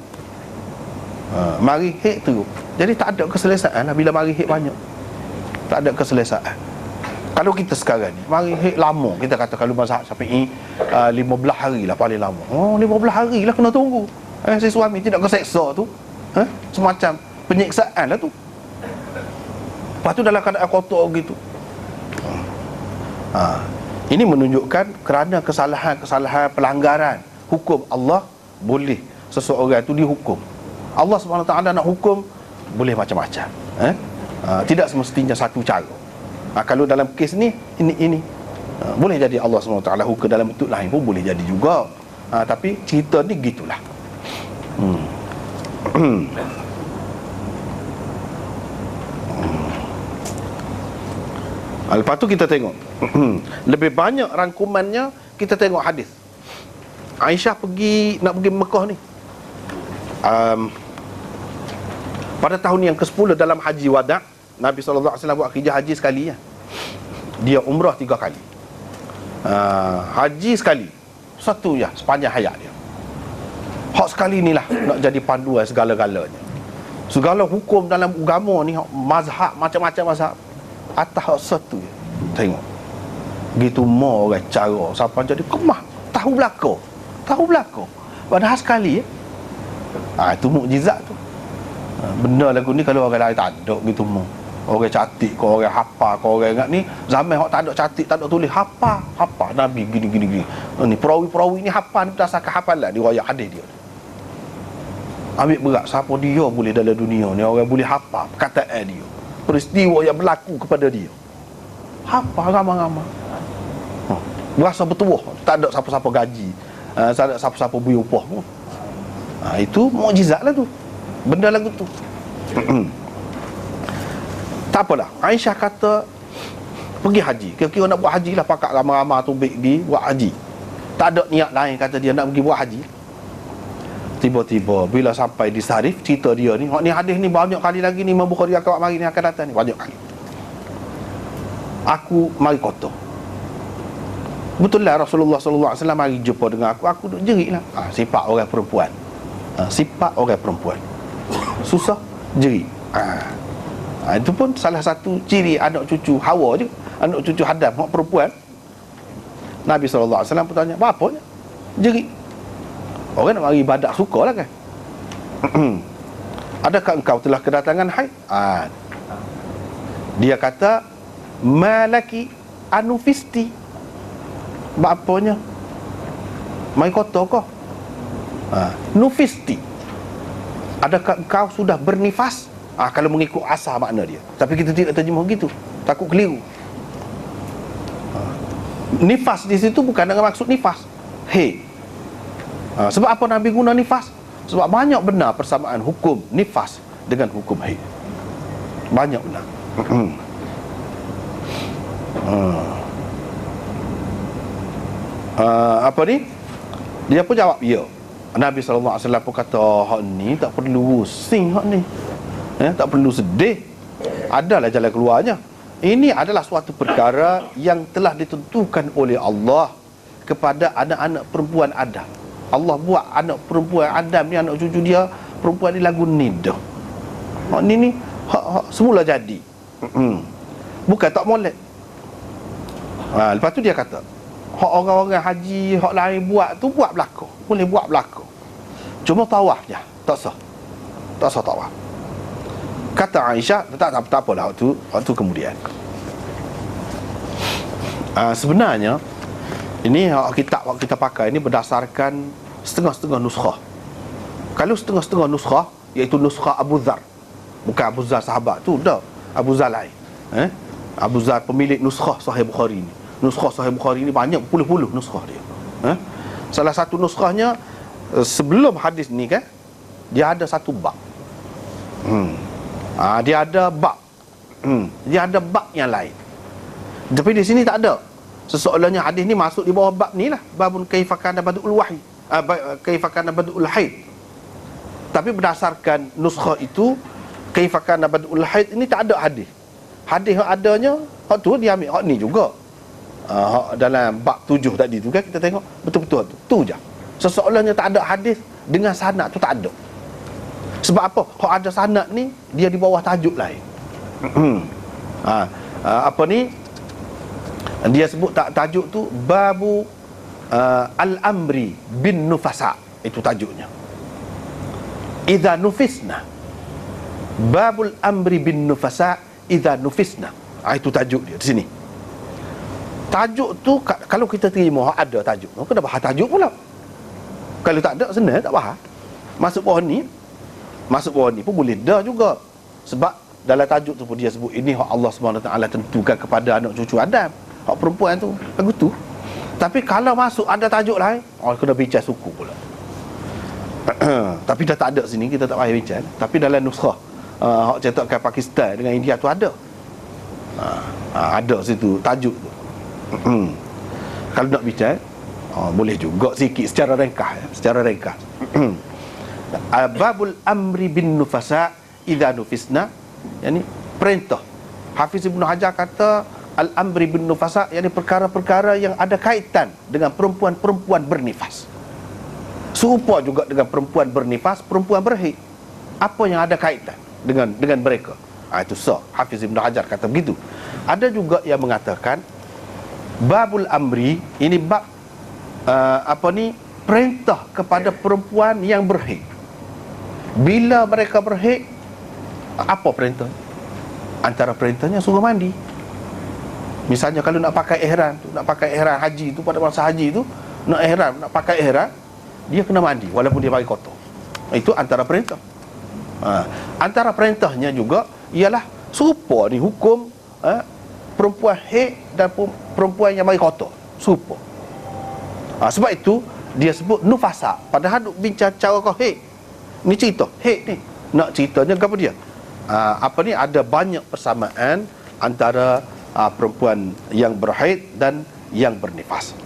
Mari hek teruk. Jadi tak ada keselesaan lah bila mari hek banyak. Tak ada keselesaan. Kalau kita sekarang ni mari hek lama, kita kata kalau mazhab Syafi'i 15 hari lah paling lama. 15 hari lah kena tunggu. Si suami tidak keseksa tu, semacam penyiksaan lah tu. Lepas tu dalam keadaan kotor gitu. Ini menunjukkan kerana kesalahan-kesalahan pelanggaran hukum Allah, boleh seseorang itu dihukum. Allah SWT nak hukum boleh macam-macam. Tidak semestinya satu cara. Kalau dalam kes ni ini boleh jadi Allah SWT hukum dalam bentuk lain pun boleh jadi juga. Tapi cerita ni gitulah. Lepas tu kita tengok lebih banyak rangkumannya, kita tengok hadis Aisyah nak pergi Mekah ni. Pada tahun yang ke-10 dalam haji wada', Nabi SAW buat kerja haji sekali ya. Dia umrah 3 kali. Haji sekali. Satu ya sepanjang hayat dia. Hak sekali inilah nak jadi panduan segala-galanya. Segala hukum dalam agama ni, mazhab macam-macam mazhab, atas hak satu ya. Tengok gitu mau orang cara sampai jadi kemah tahu belaka padahal sekali ya. Itu mukjizat tu. Benda lagu ni kalau orang lain tak ada gitu mau. Orang cantik kau, orang hafal kau, orang ingat ni zaman hak tak ada cantik, tak ada tulis hafal Nabi gini. Ni perawi-perawi ni hafal berdasarkan hafalan di riwayat hadis dia. Ambil berat siapa dia boleh dalam dunia ni, orang boleh hafal perkataan dia, peristiwa yang berlaku kepada dia. Hafal ramai-ramai. Berasa bertuah, tak ada siapa-siapa gaji, tak ada siapa-siapa beri upah pun. Itu mukjizat lah tu. Benda lagu tu. Tak apalah, Aisyah kata pergi haji. Kira-kira nak buat haji lah, pakat ramai-ramai tu pergi buat haji. Tak ada niat lain kata dia nak pergi buat haji. Tiba-tiba bila sampai di Sarif, cerita dia ni, hadis ni banyak kali lagi ni, Imam Bukhari akan mari ni akan datang ni banyak kali. Aku mari kotor. Betul lah Rasulullah SAW mari jumpa dengan aku duduk jerit lah. Sifat orang perempuan. Sifat orang perempuan susah jerit. Itu pun salah satu ciri anak cucu Hawa je, anak cucu Adam, hak perempuan. Nabi SAW pun tanya, apa ni? Jerit. Orang nak mari ibadat suka lah kan. Adakah engkau telah kedatangan haid? Dia kata, malaki anufisti. Bapanya mai kotor kau. Nufisti. Adakah engkau sudah bernifas? Kalau mengikut asal makna dia. Tapi kita tidak terjemah begitu, takut keliru. Nifas di situ bukan dengan maksud nifas haid. Sebab apa Nabi guna nifas? Sebab banyak benar persamaan hukum nifas dengan hukum haid. Banyak benar. Apa ni, dia pun jawab ya. Nabi SAW pun kata, hak ni tak perlu pusing, hak ni tak perlu sedih, adalah jalan keluarnya. Ini adalah suatu perkara yang telah ditentukan oleh Allah kepada anak-anak perempuan Adam. Allah buat anak perempuan Adam ni, anak cucu dia perempuan ni lagu ni dah. Hak ni semula jadi. Bukan tak molek. Lepas tu dia kata, hak orang-orang haji, hak lain buat tu buat belaka, boleh buat belaka, cuma tawaf je tak sah, tak sah tawaf. Kata Aisyah, tak apalah waktu kemudian. Sebenarnya ini kitab kita pakai ini berdasarkan setengah-setengah nuskhah. Kalau setengah-setengah nuskhah, iaitu nuskhah Abu Dzar, bukan Abu Dzar sahabat tu dah, Abu Dzar lain. Abu Dzar pemilik nuskhah Sahih Bukhari ni. Nuskhah Sahih Bukhari ni banyak puluh-puluh nuskhah dia. Salah satu nuskhahnya sebelum hadis ni kan, dia ada satu bab. Dia ada bab. Dia ada bab yang lain. Tapi di sini tak ada. Sesoalnya hadis ni masuk di bawah bab ni lah, babun kaifa kana badul wahyi, kaifa kana badul haid. Tapi berdasarkan nuskhah itu, kaifa kana badul haid ini tak ada hadis. Hadis yang adanya hak tu dia ambil hak ni juga. Dalam bab 7 tadi tu kan, kita tengok betul-betul tu je. Sesoalnya tak ada hadis dengan sanad tu, tak ada. Sebab apa? Hak ada sanad ni dia di bawah tajuk lain. Apa ni, dia sebut tajuk tu babu al-amri bin nufasa, itu tajuknya. Idza nufisna, babul amri bin nufasa idza nufisna. Itu tajuk dia di sini. Tajuk tu kalau kita terima ada tajuk, kena faham tajuk pula. Kalau tak ada, senang tak faham. Masuk bawah ni pun boleh dah juga. Sebab dalam tajuk tu pun dia sebut ini hak Allah SWT tentukan kepada anak cucu Adam, hak perempuan tu, lagu tu. Tapi kalau masuk ada tajuk lain, kena bincang suku pula. Tapi dah tak ada sini, kita tak payah bincang. Tapi dalam nuskhah hak cetakan Pakistan dengan India tu ada. Ada situ tajuk tu. Kalau nak bincang, boleh juga sikit secara ringkas. Babul amri bin nufasa idza nufisna, yakni perintah. Hafiz Ibn Hajar kata al-amri bin nufasa, yakni perkara-perkara yang ada kaitan dengan perempuan-perempuan bernifas. Serupa juga dengan perempuan bernifas, perempuan berhaid. Apa yang ada kaitan dengan mereka? Itu sah. Hafiz Ibn Hajar kata begitu. Ada juga yang mengatakan babul amri ini bab perintah kepada perempuan yang berhaid. Bila mereka berhaid, apa perintah? Antara perintahnya suruh mandi. Misalnya kalau nak pakai ihram haji tu, pada masa haji tu nak pakai ihram, dia kena mandi walaupun dia pakai kotor. Itu antara perintah. Antara perintahnya juga ialah serupa ni hukum perempuan haid dan perempuan yang mari kotor, serupa. Sebab itu dia sebut nufasa. Padahal duk bincang cara kau haid. Ni cerita haid ni, nak ceritanya apa dia? Ada banyak persamaan antara perempuan yang berhaid dan yang bernifas.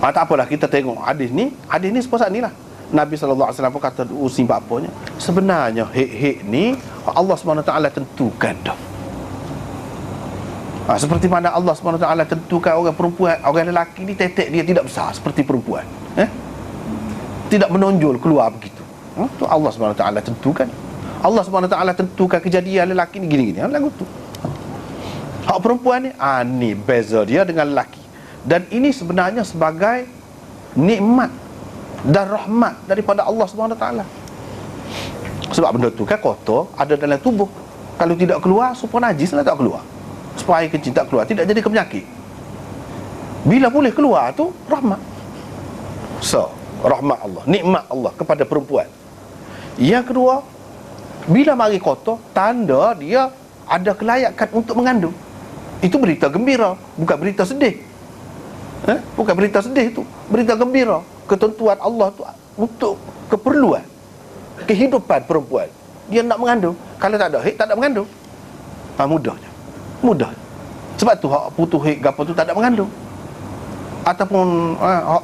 Tak apalah, kita tengok hadis ni sepasal ni lah. Nabi SAW pun kata simpan apanya. Sebenarnya haid ni Allah SWT tentukan dah. Seperti mana Allah SWT tentukan orang perempuan, orang lelaki ni tetek dia tidak besar seperti perempuan, tidak menonjol keluar begitu. Tu Allah SWT tentukan. Allah SWT tentukan kejadian lelaki ni gini-gini, lagu tu. Hak perempuan ni, ni beza dia dengan lelaki. Dan ini sebenarnya sebagai nikmat dan rahmat daripada Allah SWT. Sebab benda tu kan kotor, ada dalam tubuh. Kalau tidak keluar, supaya najis lah tak keluar. Supaya kecil tak keluar, tidak jadi penyakit. Bila boleh keluar tu rahmat. So, rahmat Allah, nikmat Allah kepada perempuan. Yang kedua, bila mari kotor, tanda dia ada kelayakan untuk mengandung. Itu berita gembira, bukan berita sedih. Bukan berita sedih tu, berita gembira. Ketentuan Allah tu untuk keperluan kehidupan perempuan. Dia nak mengandung. Kalau tak ada haid, tak ada mengandung. Mudah. Sebab tu hak putus haid gapo tu tak ada mengandung. ataupun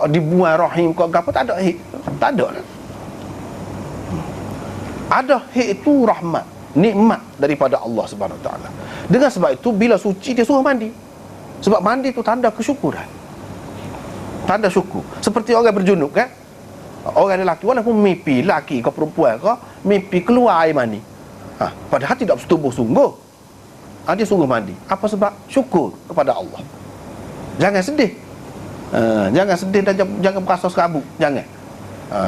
dibuai rahim kau apa, tak ada hik. Tak ada lah. Ada hik itu rahmat, nikmat daripada Allah Subhanahu Wa Taala. Dengan sebab itu bila suci dia suruh mandi. Sebab mandi itu tanda kesyukuran. Tanda syukur. Seperti orang berjunub kan? Orang lelaki walaupun mimpi lelaki ke perempuan ke, mimpi keluar air mani. Padahal tidak bersetubuh sungguh. Dia sungguh mandi. Apa sebab? Syukur kepada Allah. Jangan sedih. Jangan sedih dan jangan berasa serabut. Jangan.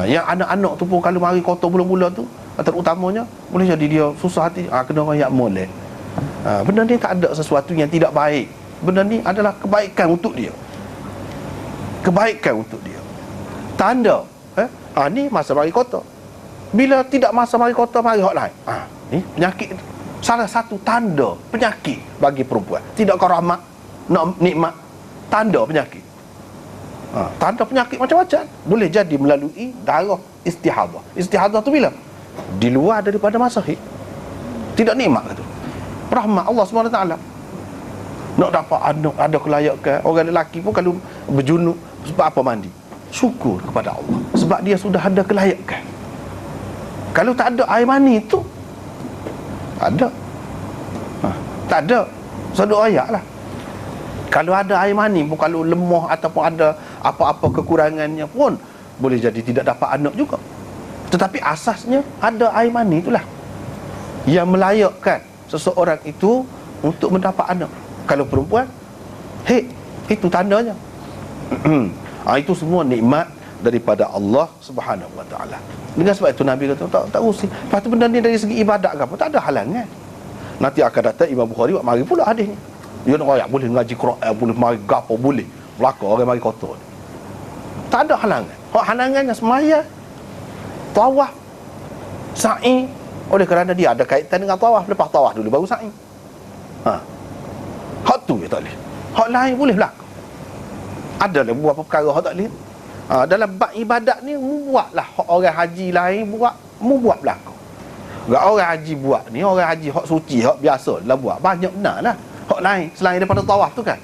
Yang anak-anak tu pun kalau mari kotor mula-mula tu, terutamanya boleh jadi dia susah hati, kena orang yang molek. Benda ni tak ada sesuatu yang tidak baik. Benda ni adalah kebaikan untuk dia. Kebaikan untuk dia. Tanda ni masa mari kotor. Bila tidak masa mari kotor, mari hot lain. Ni penyakit, salah satu tanda penyakit bagi perempuan. Tidak kau rahmat, nak nikmat, tanda penyakit. Tanda penyakit macam-macam. Boleh jadi melalui darah istihadah. Istihadah tu bila? Di luar daripada masa haid. Tidak nikmat tu. Rahmat Allah SWT. Nak dapat anak, ada kelayakan. Orang lelaki pun kalau berjunub, sebab apa mandi? Syukur kepada Allah. Sebab dia sudah ada kelayakan. Kalau tak ada air mani tu, tak ada. Tak ada. Satu ayat lah. Kalau ada air mani pun, kalau lemah ataupun ada apa-apa kekurangannya pun, boleh jadi tidak dapat anak juga. Tetapi asasnya ada air mani itulah yang melayakkan seseorang itu untuk mendapat anak. Kalau perempuan, itu tandanya. Itu semua nikmat daripada Allah Subhanahu Wa Taala. Dengan sebab itu Nabi kata tak usah. Lepas tu benda ni dari segi ibadat ke apa, tak ada halangan. Nanti akan datang Imam Bukhari buat mari pula hadis ni. Dia nak ayat boleh ngaji Quran, boleh mari gapo boleh. Belaka orang mari kotor. Tak ada halangan. Halangannya semaya, tawaf, sa'i. Oleh kerana dia ada kaitan dengan tawaf, lepas tawaf dulu baru sa'i. Hak tu ya tak boleh. Hak lain boleh berlaku. Ada lah beberapa perkara hak tak boleh. Dalam bab ibadat ni buatlah hak orang haji lain buat berlaku. Orang haji buat ni, orang haji hak suci, hak biasa lah buat. Banyak benarlah. Hak lain selain daripada tawaf tu kan.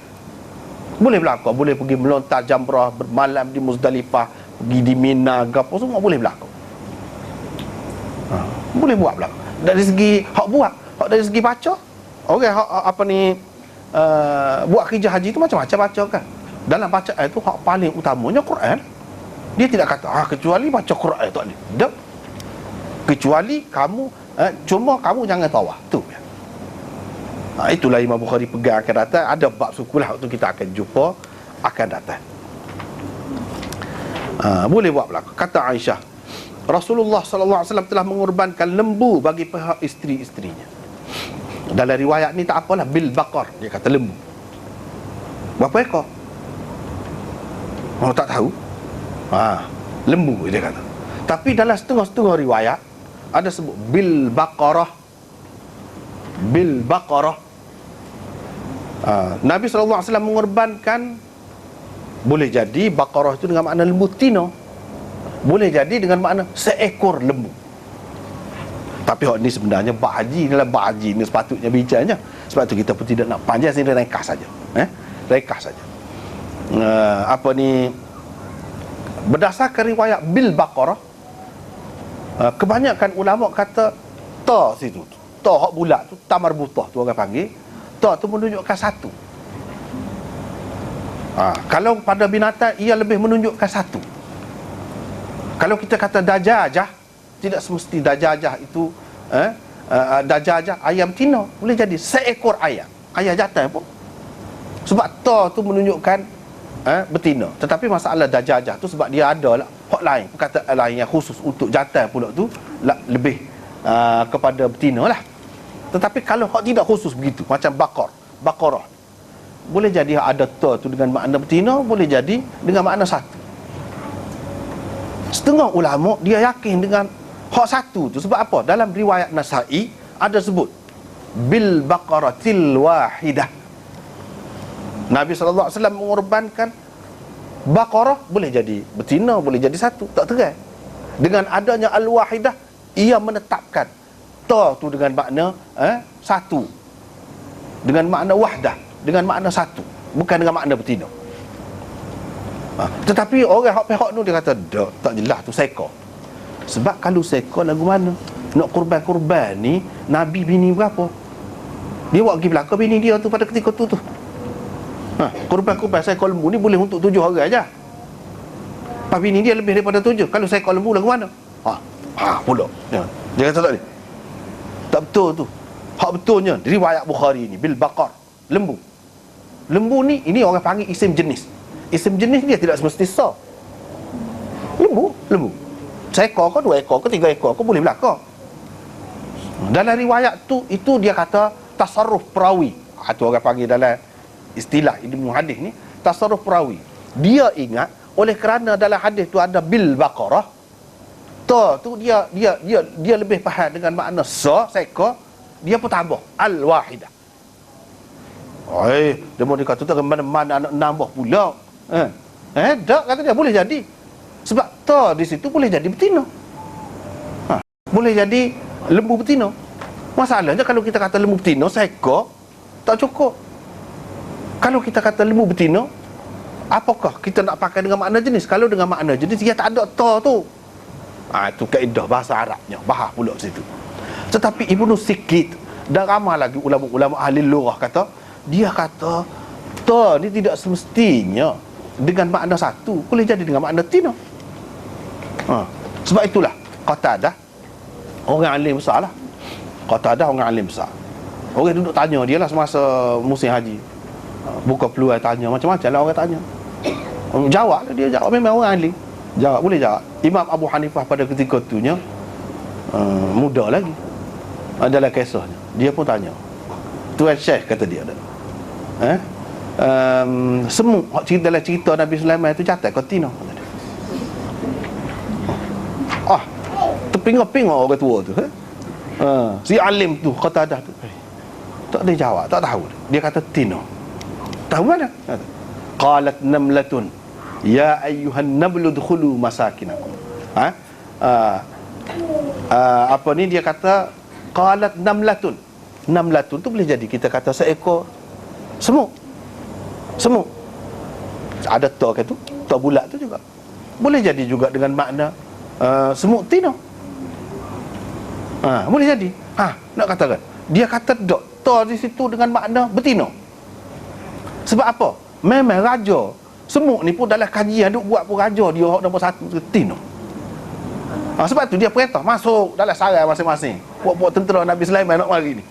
Boleh berlaku, boleh pergi melontar jamrah, bermalam di Muzdalifah, pergi di Mina, apa semua boleh berlaku. Boleh buat berlaku. Dari segi hak buat, hak dari segi baca, orang hak apa ni buat kerja haji tu macam-macam baca kan. Dalam bacaan itu hak paling utamanya Quran. Dia tidak kata kecuali baca Quran tak boleh. Tak. Kecuali kamu cuma kamu jangan tawaf tu ya. Itulah Imam Bukhari pegang akan datang. Ada bab sukulah waktu kita akan jumpa akan datang. Boleh buat berlaku. Kata Aisyah, Rasulullah SAW telah mengorbankan lembu bagi pihak isteri-isterinya. Dalam riwayat ni tak apalah, bil bakar, dia kata lembu. Berapa ekor? Orang tak tahu. Lembu dia kata. Tapi dalam setengah-setengah riwayat ada sebut bil baqarah. Bil baqarah. Nabi SAW mengorbankan, boleh jadi baqarah itu dengan makna lembu tino, boleh jadi dengan makna seekor lembu. Tapi hak ni sebenarnya bab haji ni sepatutnya bicaranya. Sebab tu kita pun tidak nak panjang, sini ringkas saja. Ringkas saja. Apa ni, berdasarkan riwayat bil baqarah, kebanyakan ulama kata ta situ, ta hak bulat tu, ta marbutah tu orang panggil. Ta tu menunjukkan satu. Kalau pada binatang ia lebih menunjukkan satu. Kalau kita kata dajajah, tidak semesti dajajah itu dajajah ayam tina, boleh jadi seekor ayam jantan pun. Sebab ta tu menunjukkan betina. Tetapi masalah dajajah tu sebab dia ada lah hak lain, perkataan lain yang khusus untuk jantan pula tu lebih kepada betina lah. Tetapi kalau hak tidak khusus begitu, macam baqarah, boleh jadi ada ta tu dengan makna betina, boleh jadi dengan makna satu. Setengah ulama dia yakin dengan hak satu tu. Sebab apa? Dalam riwayat Nasa'i ada sebut bil baqaratil wahidah. Nabi SAW mengorbankan baqarah, boleh jadi betina, boleh jadi satu, tak terai. Dengan adanya al-wahidah, ia menetapkan ta tu dengan makna satu, dengan makna wahdah, dengan makna satu, bukan dengan makna betina. Tetapi orang hak pihak tu dia kata tak jelas tu seko. Sebab kalau seko lagu mana? Nak kurban-kurban ni Nabi bini berapa? Dia buat pergi belakang bini dia tu pada ketika tu. Kurban-kurban seko lembu ni boleh untuk 7 orang aja. Pak bini dia lebih daripada 7. Kalau seko lembu lagu mana? Pula. Dia kata tak ni. Tak betul tu. Hak betulnya riwayat Bukhari ni bil baqar, lembu. Lembu ni ini orang panggil isim jenis. Isim jenis dia tidak semesti sa. Lembu. Seekor ke 2 ekor ke 3 ekor ke boleh belaka. Dalam riwayat tu itu dia kata tasarruf perawi. Itu orang panggil dalam istilah ilmu hadis ni tasarruf perawi. Dia ingat oleh kerana dalam hadis tu ada bil baqarah, tu dia lebih faham dengan makna seekor, dia pun tambah al wahidah. Dia mau dikata tu mana nak nambah pula. Tak kata dia boleh jadi. Sebab di situ boleh jadi betina. Boleh jadi lembu betina. Masalahnya kalau kita kata lembu betina seekor tak cukup. Kalau kita kata lembu betina, apakah kita nak pakai dengan makna jenis? Kalau dengan makna jenis dia tak ada tu. Itu kaedah bahasa Arabnya. Bahas pula situ. Tetapi Ibnu Sikit dan ramai lagi ulama-ulama ahli lughah kata, dia kata ni tidak semestinya dengan makna satu, boleh jadi dengan makna tina. Sebab itulah Qatadah orang alim besar lah. Qatadah orang alim besar. Orang duduk tanya dia lah semasa musim haji. Buka peluang tanya macam-macam lah orang tanya. Jawab lah dia, jawab memang orang alim. Jawab, boleh jawab. Imam Abu Hanifah pada ketika itunya muda lagi. Dalam kisahnya dia pun tanya, Tuan Syekh kata dia semut dalam cerita Nabi Sulaiman itu catat kau tina. Terpinga-pinga orang tua tu. Si alim tu Qatadah tu tak ada jawab, tak tahu. Dia kata tina. Tahu mana? Qalat namlatun ya ayyuhan nablu dkhulu masakinakum. Apa ni dia kata qalat namlatun. Namlatun tu boleh jadi kita kata seekor semut. Ada ta ke tu? Ta bulat tu juga. Boleh jadi juga dengan makna semut tina. Boleh jadi. Nak katakan dia kata dok ta di situ dengan makna betina. Sebab apa? Memang raja semut ni pun dalam kajian duk buat pun raja dia nombor 1 tina. Sebab tu dia perintah masuk dalam sarang masing-masing. Puak-puak tentera Nabi Sulaiman nak mari ni.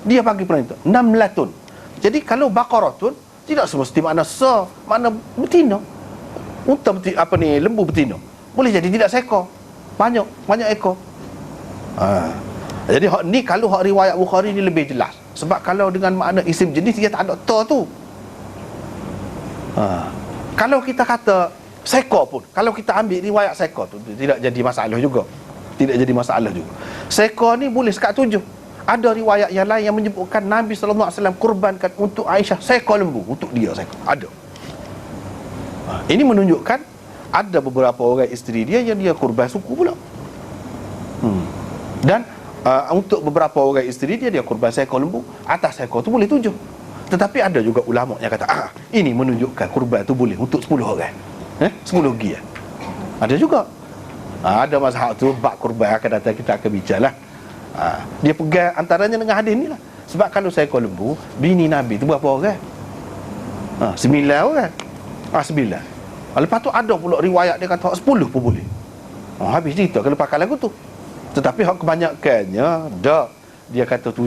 Dia bagi perintah namlatun. Jadi kalau baqaratun tidak semesti makna makna betina. Unta lembu betina. Boleh jadi tidak seekor. Banyak ekor. Jadi hak ni kalau hak riwayat Bukhari ni lebih jelas. Sebab kalau dengan makna isim jenis dia tak ada ta tu. Kalau kita kata seekor pun, kalau kita ambil riwayat seekor tu tidak jadi masalah juga. Seekor ni boleh sekat 7. Ada riwayat yang lain yang menyebutkan Nabi SAW kurbankan untuk Aisyah seekor lembu untuk dia seekor. Ada. Ini menunjukkan ada beberapa orang isteri dia yang dia kurban suku pula. Dan untuk beberapa orang isteri dia kurban seekor lembu. Atas seekor tu boleh 7. Tetapi ada juga ulama yang kata ini menunjukkan kurban tu boleh untuk 10 orang. 10 gi. Ada juga. Ada mazhab tu bab kurban akan datang kita akan bincang lah. Dia pegang antaranya dengan hadis ni lah. Sebab kalau seekor lembu, bini Nabi tu berapa orang? 9 orang. 9. Lepas tu ada pula riwayat dia kata 10 pun boleh. Habis cerita kalau pakai lagu tu. Tetapi hak kebanyakannya dia kata 7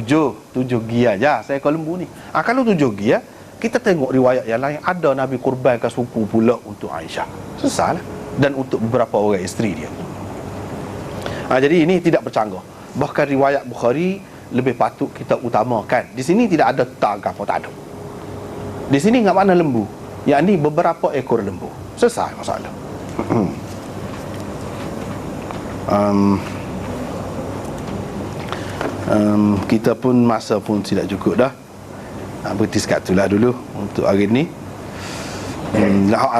gi aja seekor lembu ni. Kalau 7 gi kita tengok riwayat yang lain ada Nabi kurbankan suku pula untuk Aisyah. Selesai lah. Dan untuk beberapa orang isteri dia. Jadi ini tidak bercanggah. Bahkan riwayat Bukhari lebih patut kita utamakan. Di sini tidak ada tak apa, tak ada. Di sini enggak makna lembu, yakni beberapa ekor lembu. Selesai masalah. Kita pun masa pun tidak cukup dah. Berhenti sekat itulah dulu untuk hari ni.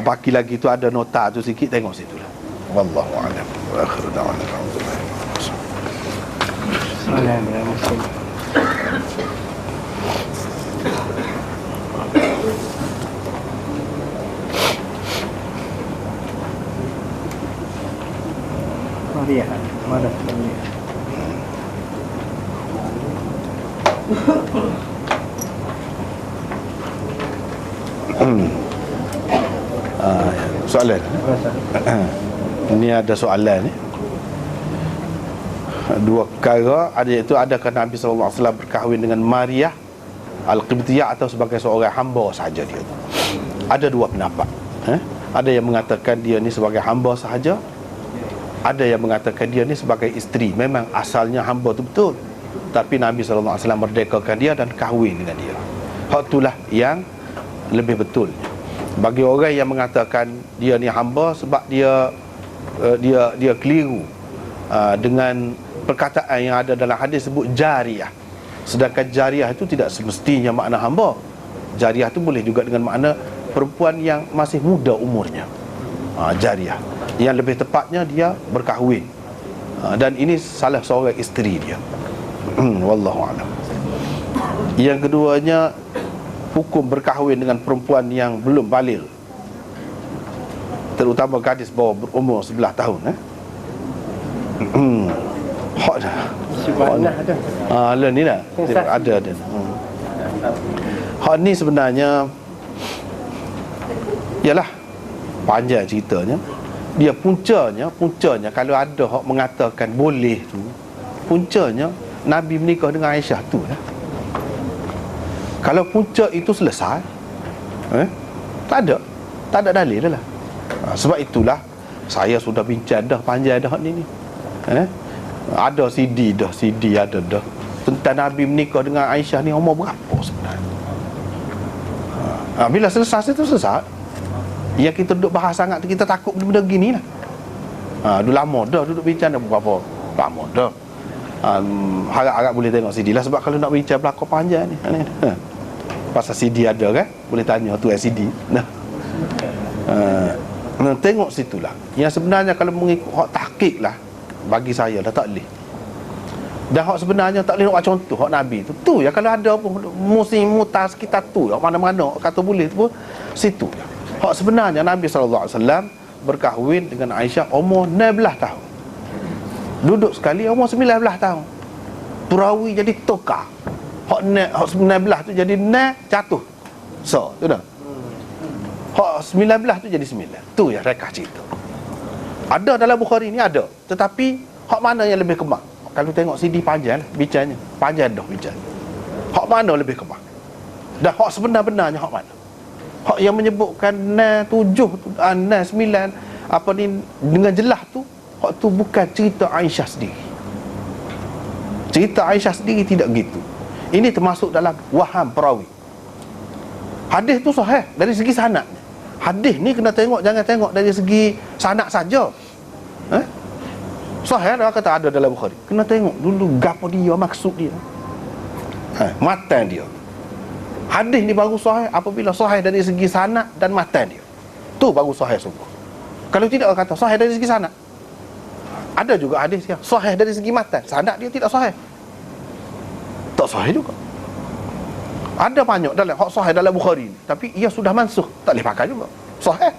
Baki lagi tu ada nota tu sikit, tengok situ lah. Wallahu a'lam. Wa akhiru da'wana alhamdulillah. Assalamualaikum. Mariah. Marah Mariah. Soalan. Ini ada soalan ni. Dua perkara, ada iaitu adakah Nabi SAW berkahwin dengan Maria Al-Qibtiyah atau sebagai seorang hamba sahaja dia tu. Ada dua pendapat. Ada yang mengatakan dia ni sebagai hamba sahaja, ada yang mengatakan dia ni sebagai isteri. Memang asalnya hamba tu betul, tapi Nabi SAW merdekakan dia dan kahwin dengan dia. Hak itulah yang lebih betul. Bagi orang yang mengatakan dia ni hamba sebab dia keliru dengan perkataan yang ada dalam hadis sebut jariyah. Sedangkan jariyah itu tidak semestinya makna hamba. Jariyah itu boleh juga dengan makna perempuan yang masih muda umurnya. Jariyah. Yang lebih tepatnya dia berkahwin. Dan ini salah seorang isteri dia. Wallahu a'lam. Yang keduanya, hukum berkahwin dengan perempuan yang belum baligh, terutama gadis bawah berumur 11 tahun. Hak dah. Subhanallah ada. Lah ni dah. Ada. Hak ni sebenarnya ialah panjang ceritanya. Dia puncanya kalau ada hak mengatakan boleh tu, puncanya Nabi menikah dengan Aisyah tu lah. Kalau punca itu selesai, tak ada dalil dah lah. Sebab itulah saya sudah bincang dah panjang dah ni. Ada CD ada dah tentang Nabi menikah dengan Aisyah ni umur berapa sebenarnya. Bila selesai itu selesai. Yang kita duduk bahas sangat tu, kita takut benda-benda gini lah. Dulu lama dah duduk bincang dah berapa lama dah. Harap-harap boleh tengok CD lah. Sebab kalau nak bincang berlaku panjang ni, pasal CD ada kan, boleh tanya tu CD. Tengok situlah. Yang sebenarnya kalau mengikut hak tahqiq lah, bagi saya dah tak boleh. Dan hak sebenarnya tak boleh nak buat contoh hak Nabi tu. Tu ya, kalau ada apa musim mutas kita tu ya, mana-mana kata boleh tu pun situ. Hak sebenarnya Nabi SAW berkahwin dengan Aisyah umur 16 tahun. Duduk sekali umur 19 tahun. Perawi jadi tukar. Hak 19 tu jadi jatuh. So, tu dah. Hak 19 tu jadi 9. Tu ya rekah cerita. Ada dalam Bukhari ni ada, tetapi hak mana yang lebih kemar? Kalau tengok CD panjang lah bicaranya. Panjang dah bicar. Hak mana lebih kemar? Dan hak sebenar-benarnya hak mana? Hak yang menyebutkan 7 9 apa ni dengan jelas tu, hak tu bukan cerita Aisyah sendiri. Cerita Aisyah sendiri tidak gitu. Ini termasuk dalam waham perawi. Hadis tu sahih dari segi sanadnya. Hadis ni kena tengok, jangan tengok dari segi sanad saja. Sahih dah kata ada dalam Bukhari. Kena tengok dulu gapo dia, maksud dia. Matan dia. Hadis ni baru sahih apabila sahih dari segi sanad dan matan dia. Tu baru sahih sungguh. Kalau tidak kata sahih dari segi sanad. Ada juga hadis yang sahih dari segi matan, sanad dia tidak sahih. Tak sahih juga. Ada banyak dalam hak sahih dalam Bukhari, tapi ia sudah mansukh, tak boleh pakai juga. Sahih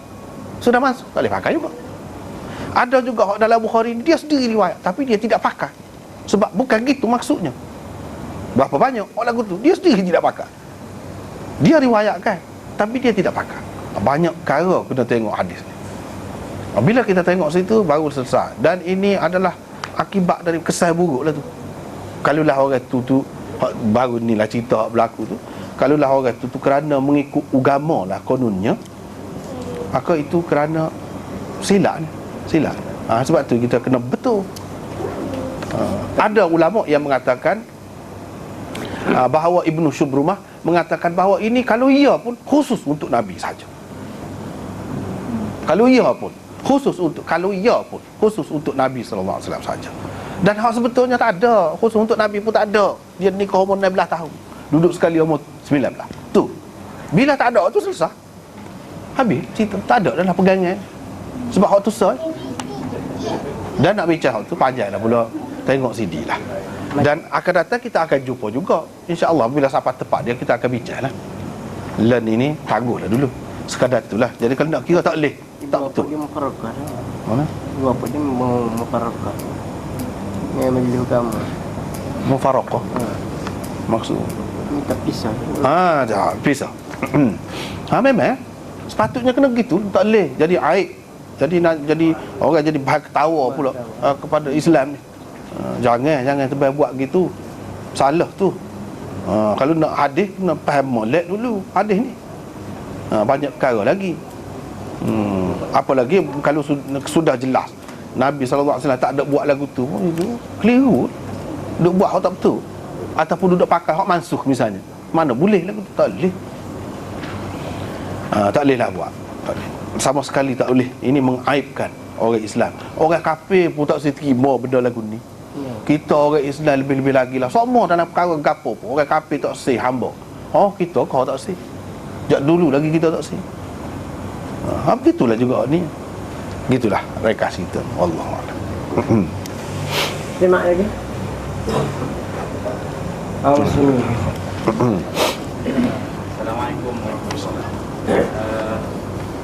sudah mansukh, tak boleh pakai juga. Ada juga hak dalam Bukhari dia sendiri riwayat, tapi dia tidak pakai. Sebab bukan gitu maksudnya. Berapa banyak hak lagu tu dia sendiri tidak pakai. Dia riwayatkan, tapi dia tidak pakai. Banyak perkara kena tengok hadis ni. Bila kita tengok situ baru selesai. Dan ini adalah akibat dari kesan buruk lah tu. Kalaulah orang tu baru ni lah cerita berlaku tu, kalaulah orang tu kerana mengikut agama lah kononnya, maka itu kerana silap. Sebab tu kita kena betul. Ada ulama yang mengatakan bahawa Ibnu Syubrumah mengatakan bahawa ini kalau ia pun khusus untuk Nabi saja. Kalau ia pun khusus untuk Nabi SAW saja. Dan hak sebetulnya tak ada, khusus untuk Nabi pun tak ada. Dia nikah umur 16 tahun, duduk sekali umur 19. Tu bila tak ada tu selesai, habis cerita. Tak ada dalam pegangan. Sebab hak tu sah. Dan nak bincang hak tu panjang dah pula. Tengok CD lah. Dan akan datang kita akan jumpa juga, InsyaAllah bila sampai tepat dia kita akan bincang lah. Learn ini tangguhlah dulu, sekadar itulah. Jadi kalau nak kira tak boleh, tak betul. Mana? Dua apa dia mufarakah. Ni majlis agama. Mufaraqah. Maksud Minta pisah. tak pisah. Memang sepatutnya kena gitu, tak boleh jadi aib. Jadi orang jadi bahan ketawa pula kepada Islam ni. Jangan terbaik buat gitu. Salah tu. Kalau nak hadis kena faham molek dulu hadis ni. Banyak perkara lagi. Apalagi kalau sudah jelas Nabi SAW tak ada buat lagu tu, itu keliru. Duk buat hak tak betul, ataupun duduk pakai hak mansuh misalnya. Mana boleh lagu tu? Tak boleh. Tak boleh lah buat. Tak boleh. Sama sekali tak boleh. Ini mengaibkan orang Islam. Orang kafir pun tak boleh terima benda lagu ni. Kita orang Islam lebih-lebih lagi lah. Semua dalam perkara gapo pun orang kafir tak sih hamba. Kita kau tak sih. Jak dulu lagi kita tak sih. Begitulah juga ni. Gitulah rekas kita. Wallahualam. Terima lagi. Muslimin. Assalamualaikum warahmatullahi wabarakatuh.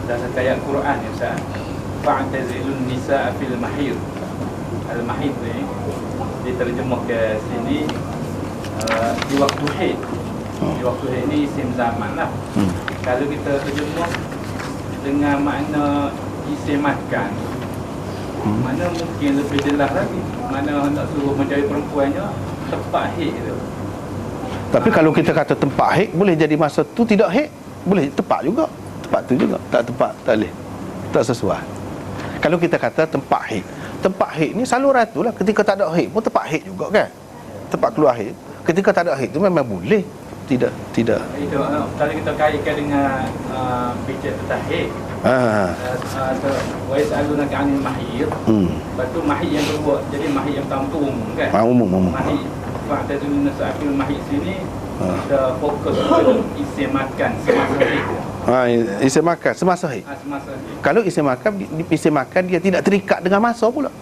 Dalam ayat Quran ya Ustaz, fa'tazilun nisaa fil mahid. Al-mahid ni diterjemah ke sini di waktu haid. Di waktu haid ni isim zaman lah. Kalau kita terjemah dengan makna isim makan, mana mungkin lebih jelas lagi. Mana hendak suruh mencari perempuannya tempat haid tu. Tapi kalau kita kata tempat haid, boleh jadi masa tu tidak haid, boleh tepat juga. Tepat tu juga. Tak tepat, tak boleh. Tak sesuai. Kalau kita kata tempat haid, tempat haid ni saluran tu lah. Ketika tak ada haid pun tempat haid juga kan. Tempat keluar haid. Ketika tak ada haid tu memang boleh. Tidak. Itu kalau kita kaitkan dengan pijat tentang haid. Wa yas'alunaka 'anil mahid. Lepas tu mahid yang kedua, jadi mahid yang pertama tu umum kan? Umum. Mahid fa'tazilun nisaa fil mahid sini kita fokus pada isim makan semasa haid. Isim makan semasa haid. Semasa haid. Kalau isim makan dia tidak terikat dengan masa pula.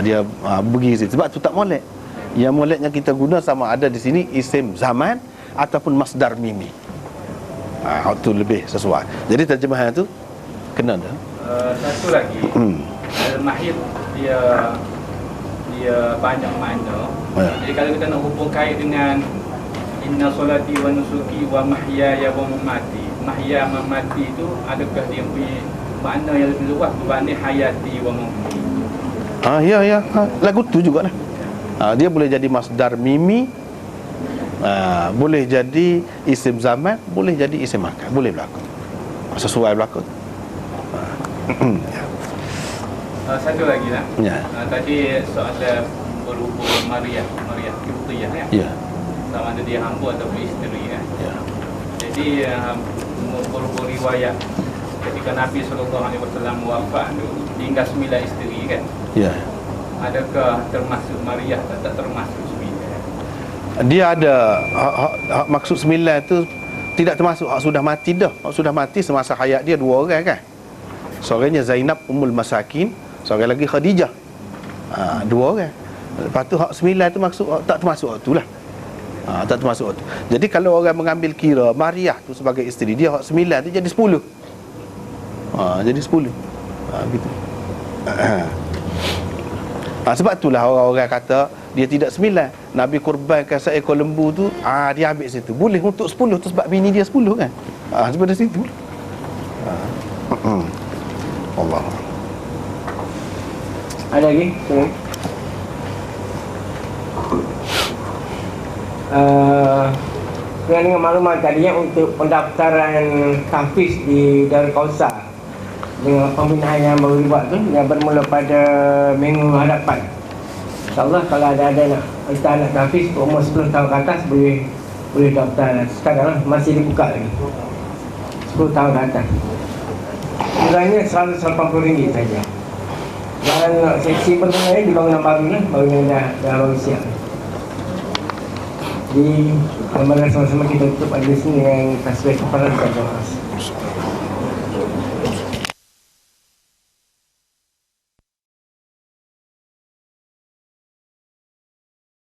Dia pergi situ. Sebab tu tak molek. Yang moleknya kita guna sama ada di sini isim zaman ataupun masdar mimi. Itu lebih sesuai. Jadi terjemahan tu kena dah. Satu lagi. Al-mahid dia banyak makna. Jadi kalau kita nak hubung kait dengan inna solati wa nusuki wa mahyaya wa mamati. Mahya mamati itu adakah dia punya makna yang lebih luas berbanding hayati wa mamati? Ya. Lagu tu jugalah. Dia boleh jadi masdar mimi, boleh jadi isim zaman, boleh jadi isim makan, boleh berlaku. Sesuai berlaku. Satu lagi lah. Ya. Tadi soalan berhubung Maryam Qibtiyah kan? Ya. Sama ada dia hamba ataupun isteri kan? Ya. Jadi berhubung riwayat ketika Nabi SAW wafat tu tinggal 9 isteri kan? Ya. Adakah termasuk Maryam atau tak termasuk 9? Dia ada maksud 9 tu tidak termasuk hak sudah mati dah. Hak sudah mati semasa hayat dia 2 orang kan. Seorangnya Zainab Ummul Masakin, seorang lagi Khadijah. 2 orang. Lepas tu hak 9 tu maksud tak termasuk hak tu lah. Tak termasuk hak tu. Jadi kalau orang mengambil kira Maryam tu sebagai isteri dia, hak 9 tu jadi 10. Jadi 10. Gitu. Sebab itulah orang-orang kata dia tidak 9. Nabi kurbankan seekor lembu tu, dia ambil situ. Boleh untuk 10 tu sebab bini dia 10 kan. Sebab dari situ. Allah. Ada lagi? Dengan maklumat tadi untuk pendaftaran tahfiz di Darul Kausar dengan pembinaan yang baru dibuat tu yang bermula pada minggu hadapan. InsyaAllah kalau ada nak kita anak tahfiz umur 10 tahun ke atas boleh daftar sekarang lah, masih dibuka lagi 10 tahun ke atas. Nilainya RM180 saja. Dan seksi pertama di bangunan baru lah, bangunan dah baru siap. Di gambaran sama-sama kita tutup ada di sini dengan tasbih kepala dan jamaah.